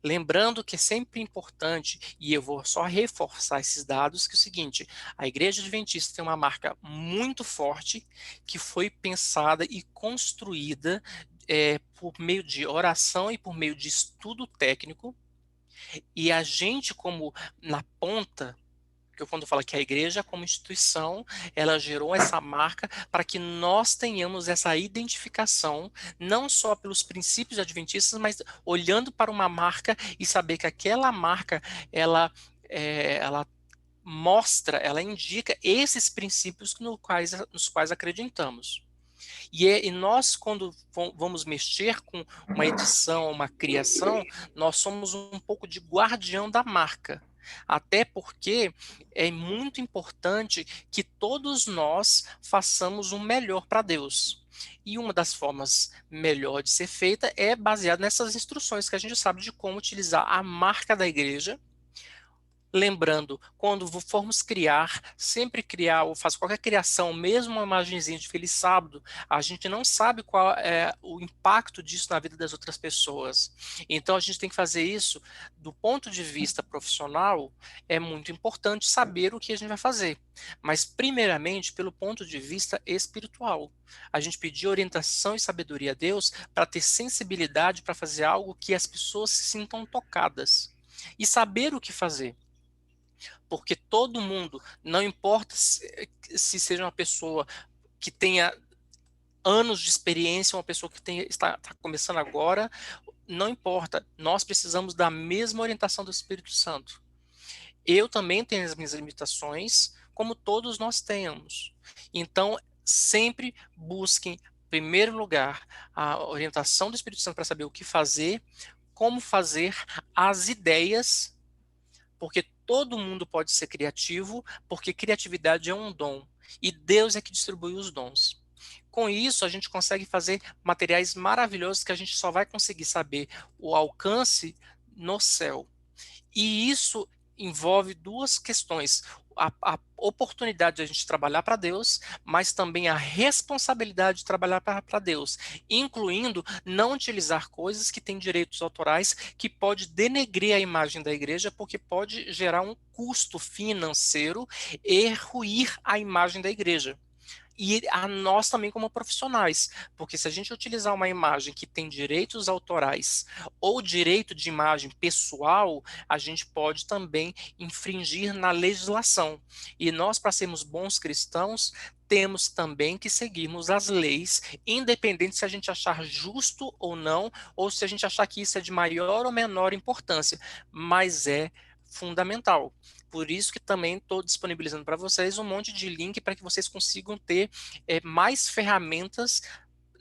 Lembrando que é sempre importante, e eu vou só reforçar esses dados, que é o seguinte, a Igreja Adventista tem uma marca muito forte que foi pensada e construída por meio de oração e por meio de estudo técnico, e a gente como na ponta, porque quando fala que a igreja como instituição, ela gerou essa marca para que nós tenhamos essa identificação, não só pelos princípios adventistas, mas olhando para uma marca e saber que aquela marca, ela mostra, ela indica esses princípios nos quais acreditamos. E nós, quando vamos mexer com uma edição, uma criação, nós somos um pouco de guardião da marca. Até porque é muito importante que todos nós façamos o melhor para Deus. E uma das formas melhor de ser feita é baseada nessas instruções que a gente sabe de como utilizar a marca da igreja. Lembrando, quando formos criar, sempre criar ou fazer qualquer criação, mesmo uma imagenzinha de Feliz Sábado, a gente não sabe qual é o impacto disso na vida das outras pessoas. Então a gente tem que fazer isso do ponto de vista profissional, é muito importante saber o que a gente vai fazer. Mas primeiramente pelo ponto de vista espiritual. A gente pedir orientação e sabedoria a Deus para ter sensibilidade para fazer algo que as pessoas se sintam tocadas. E saber o que fazer. Porque todo mundo, não importa se seja uma pessoa que tenha anos de experiência, uma pessoa que está começando agora, não importa, nós precisamos da mesma orientação do Espírito Santo. Eu também tenho as minhas limitações, como todos nós temos. Então, sempre busquem, em primeiro lugar, a orientação do Espírito Santo para saber o que fazer, como fazer, as ideias, porque todo mundo pode ser criativo, porque criatividade é um dom, e Deus é que distribui os dons. Com isso, a gente consegue fazer materiais maravilhosos que a gente só vai conseguir saber o alcance no céu. E isso envolve duas questões. A oportunidade de a gente trabalhar para Deus, mas também a responsabilidade de trabalhar para Deus, incluindo não utilizar coisas que têm direitos autorais, que pode denegrir a imagem da igreja, porque pode gerar um custo financeiro e ruir a imagem da igreja. e a nós também como profissionais, porque se a gente utilizar uma imagem que tem direitos autorais ou direito de imagem pessoal, a gente pode também infringir na legislação. E nós, para sermos bons cristãos, temos também que seguirmos as leis, independente se a gente achar justo ou não, ou se a gente achar que isso é de maior ou menor importância, mas é fundamental. Por isso que também estou disponibilizando para vocês um monte de link para que vocês consigam ter mais ferramentas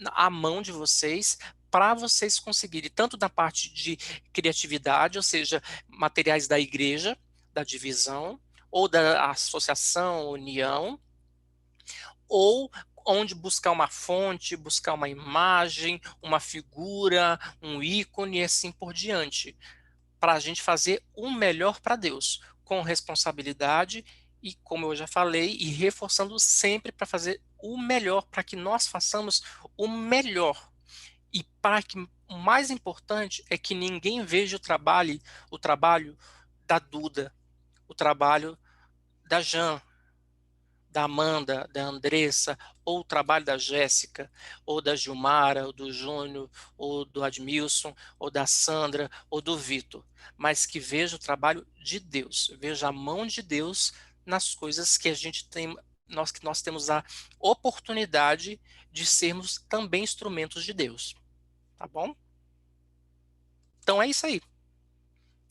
à mão de vocês, para vocês conseguirem, tanto da parte de criatividade, ou seja, materiais da igreja, da divisão, ou da associação, união, ou onde buscar uma fonte, buscar uma imagem, uma figura, um ícone e assim por diante, para a gente fazer o melhor para Deus, com responsabilidade e, como eu já falei, e reforçando sempre para fazer o melhor, para que nós façamos o melhor. E para que o mais importante é que ninguém veja o trabalho da Duda, o trabalho da Jan, da Amanda, da Andressa, ou o trabalho da Jéssica, ou da Gilmara, ou do Júnior, ou do Admilson, ou da Sandra, ou do Vitor, mas que veja o trabalho de Deus, veja a mão de Deus nas coisas que a gente tem, que nós temos a oportunidade de sermos também instrumentos de Deus, tá bom? Então é isso aí.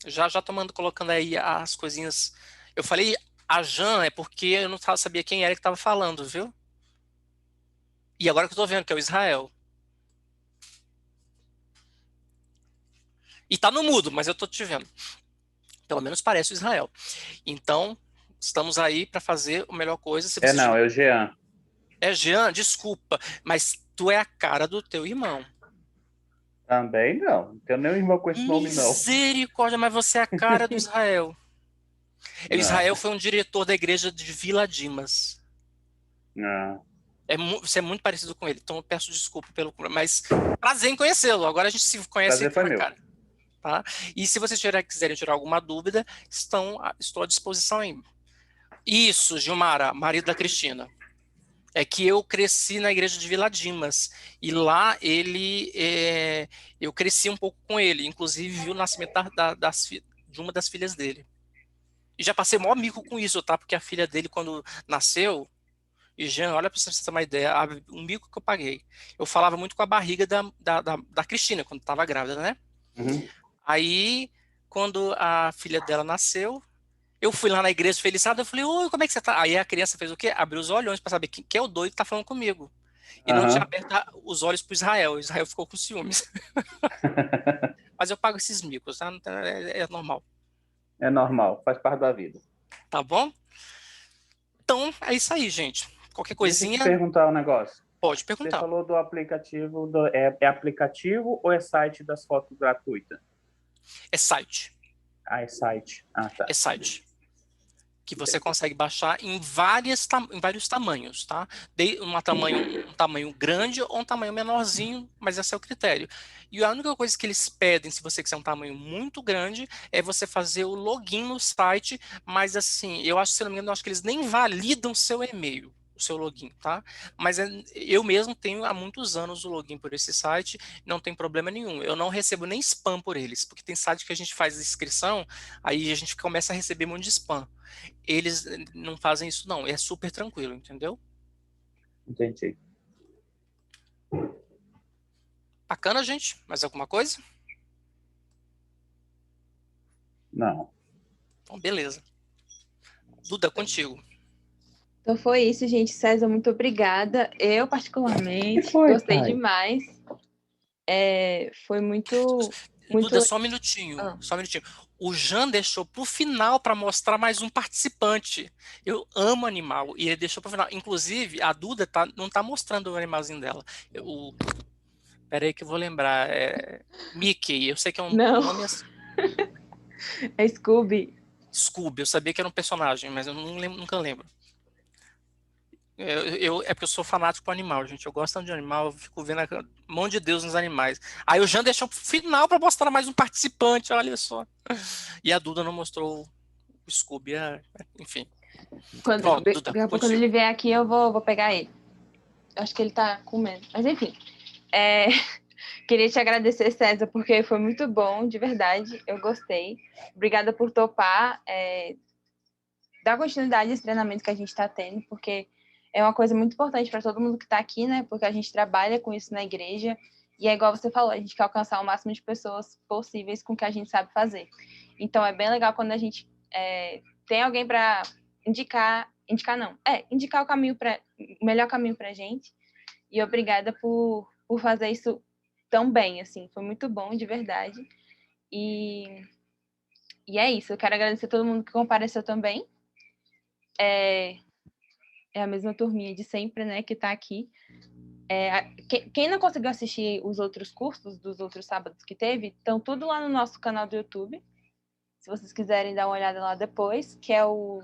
Já colocando aí as coisinhas. Eu falei a Jan é porque eu não sabia quem era que estava falando, viu? E agora que eu tô vendo que é o Israel. E tá no mudo, mas eu tô te vendo. Pelo menos parece o Israel. Então, estamos aí para fazer a melhor coisa. Se você é o Jean. É Jean, desculpa, mas tu é a cara do teu irmão. Também não tenho nenhum irmão com esse nome, não. Misericórdia, mas você é a cara do Israel. O Israel foi um diretor da igreja de Vila Dimas. Não. Você é muito parecido com ele, então eu peço desculpa mas prazer em conhecê-lo. Agora a gente se conhece prazer foi cara. Tá? E se vocês quiserem tirar alguma dúvida, estou à disposição aí. Isso, Gilmara, marido da Cristina. É que eu cresci na igreja de Vila Dimas, e lá eu cresci um pouco com ele, inclusive vi o nascimento de uma das filhas dele. E já passei o maior mico com isso, tá? Porque a filha dele, quando nasceu, e Jean, olha para você ter uma ideia, um mico que eu paguei. Eu falava muito com a barriga da Cristina, quando estava grávida, né? Uhum. Aí, quando a filha dela nasceu, eu fui lá na igreja felizada, eu falei, oi, como é que você tá? Aí a criança fez o quê? Abriu os olhões para saber quem é o doido que tá falando comigo. E não tinha aberto os olhos para Israel. Israel ficou com ciúmes. Mas eu pago esses micos, tá? É normal. É normal, faz parte da vida. Tá bom? Então, é isso aí, gente. Qualquer coisinha... Deixa eu te perguntar um negócio. Pode perguntar. Você falou do aplicativo, é aplicativo ou é site das fotos gratuitas? É site. Ah, é site. Ah, tá. É site. Que você consegue baixar em vários tamanhos, tá? Um tamanho grande ou um tamanho menorzinho, mas esse é o critério. E a única coisa que eles pedem, se você quiser um tamanho muito grande, é você fazer o login no site, mas assim, eu acho, se não me engano, eu acho que eles nem validam seu e-mail, o seu login, tá? Mas eu mesmo tenho há muitos anos o login por esse site, não tem problema nenhum. Eu não recebo nem spam por eles, porque tem site que a gente faz inscrição, aí a gente começa a receber um monte de spam. Eles não fazem isso, não. É super tranquilo, entendeu? Entendi. Bacana, gente. Mais alguma coisa? Não. Então, beleza. Duda, contigo. Então foi isso, gente. César, muito obrigada. Eu, particularmente, gostei demais. Foi muito... Duda, só um minutinho. Só um minutinho. O Jean deixou pro final para mostrar mais um participante. Eu amo animal e ele deixou pro final. Inclusive, a Duda não tá mostrando o animalzinho dela. Peraí que eu vou lembrar. Mickey, eu sei que é um nome assim. É Scooby. Scooby, eu sabia que era um personagem, mas eu nunca lembro. É porque eu sou fanático por animal, gente. Eu gosto tanto de animal, eu fico vendo a mão de Deus nos animais. Aí o Jean deixou pro final para mostrar mais um participante, olha só. E a Duda não mostrou o Scooby, enfim. Quando ele vier aqui, eu vou pegar ele. Acho que ele tá comendo. Mas, enfim. Queria te agradecer, César, porque foi muito bom, de verdade. Eu gostei. Obrigada por topar, dar continuidade a esse treinamento que a gente está tendo, porque é uma coisa muito importante para todo mundo que está aqui, né? Porque a gente trabalha com isso na igreja. E é igual você falou, a gente quer alcançar o máximo de pessoas possíveis com o que a gente sabe fazer. Então, é bem legal quando a gente tem alguém para indicar o melhor caminho para a gente. E obrigada por fazer isso tão bem, assim. Foi muito bom, de verdade. E é isso. Eu quero agradecer a todo mundo que compareceu também. É a mesma turminha de sempre, né, que está aqui. Quem não conseguiu assistir os outros cursos dos outros sábados que teve, estão tudo lá no nosso canal do YouTube. Se vocês quiserem dar uma olhada lá depois, que é o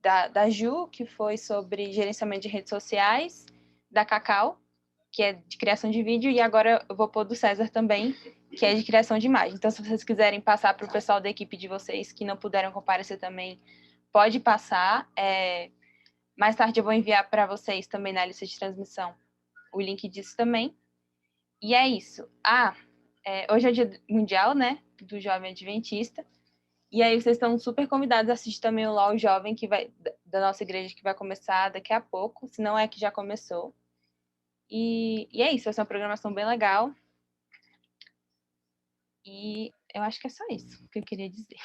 da Ju, que foi sobre gerenciamento de redes sociais, da Cacau, que é de criação de vídeo, e agora eu vou pôr do César também, que é de criação de imagem. Então, se vocês quiserem passar para o pessoal da equipe de vocês que não puderam comparecer também, pode passar. Mais tarde eu vou enviar para vocês também na lista de transmissão o link disso também. E é isso. Hoje é o Dia Mundial, né, do Jovem Adventista. E aí vocês estão super convidados a assistir também o LOL Jovem, da nossa igreja, que vai começar daqui a pouco, se não é que já começou. E é isso, vai ser uma programação bem legal. E eu acho que é só isso que eu queria dizer.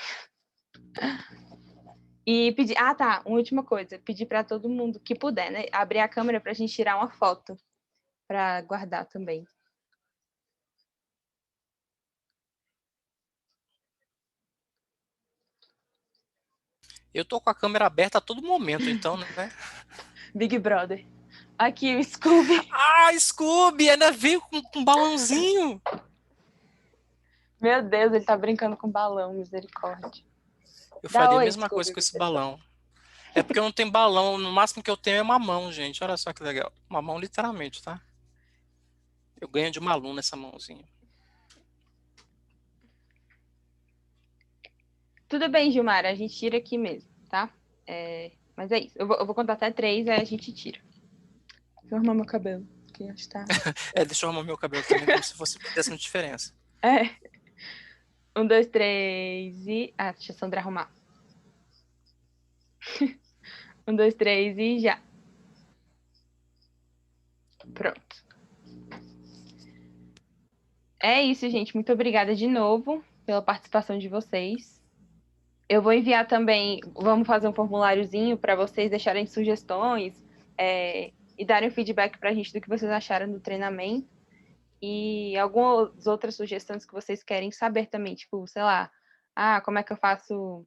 E pedir... uma última coisa. Pedir para todo mundo que puder, né? Abrir a câmera para a gente tirar uma foto para guardar também. Eu tô com a câmera aberta a todo momento, então, né? Big Brother. Aqui, o Scooby. Scooby! Ainda veio com um balãozinho! Meu Deus, ele tá brincando com balão, misericórdia. Eu faria a mesma coisa com esse balão. É porque eu não tenho balão, no máximo que eu tenho é mamão, gente. Olha só que legal. Mamão literalmente, tá? Eu ganho de uma aluna essa mãozinha. Tudo bem, Gilmar, a gente tira aqui mesmo, tá? Mas é isso. Eu vou contar até 3, aí a gente tira. Deixa eu arrumar meu cabelo, que acho que tá... Deixa eu arrumar meu cabelo também, como se fosse dessa diferença. 1, 2, 3 e... deixa a Sandra arrumar. 1, 2, 3 e já. Pronto. É isso, gente. Muito obrigada de novo pela participação de vocês. Eu vou enviar também, vamos fazer um formuláriozinho para vocês deixarem sugestões e darem feedback para a gente do que vocês acharam do treinamento. E algumas outras sugestões que vocês querem saber também, tipo, sei lá, como é que eu faço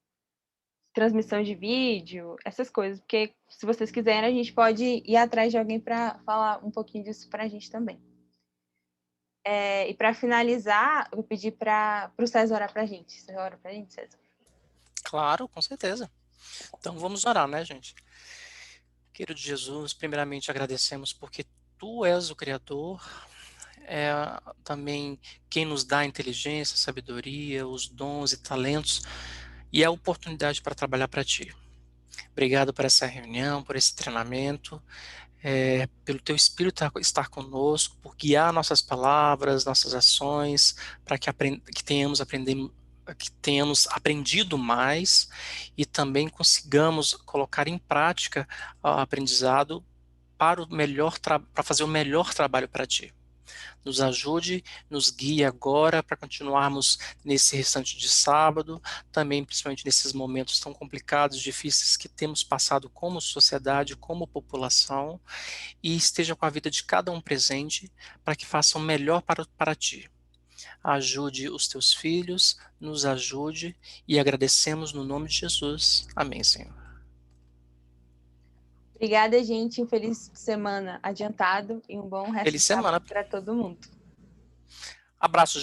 transmissão de vídeo, essas coisas, porque se vocês quiserem, a gente pode ir atrás de alguém para falar um pouquinho disso para a gente também. E para finalizar, eu vou pedir para o César orar para a gente. Você ora para a gente, César? Claro, com certeza. Então vamos orar, né, gente? Querido Jesus, primeiramente agradecemos porque Tu és o Criador, também quem nos dá a inteligência, a sabedoria, os dons e talentos e a oportunidade para trabalhar para Ti. Obrigado por essa reunião, por esse treinamento, pelo Teu Espírito estar conosco, por guiar nossas palavras, nossas ações, para que tenhamos aprendido mais e também consigamos colocar em prática o aprendizado para fazer o melhor trabalho para Ti. Nos ajude, nos guie agora para continuarmos nesse restante de sábado, também principalmente nesses momentos tão complicados, difíceis que temos passado como sociedade, como população, e esteja com a vida de cada um presente para que façam o melhor para Ti. Ajude os Teus filhos, nos ajude e agradecemos no nome de Jesus. Amém, Senhor. Obrigada, gente. Um feliz semana adiantado e um bom resto de sábado para todo mundo. Abraços.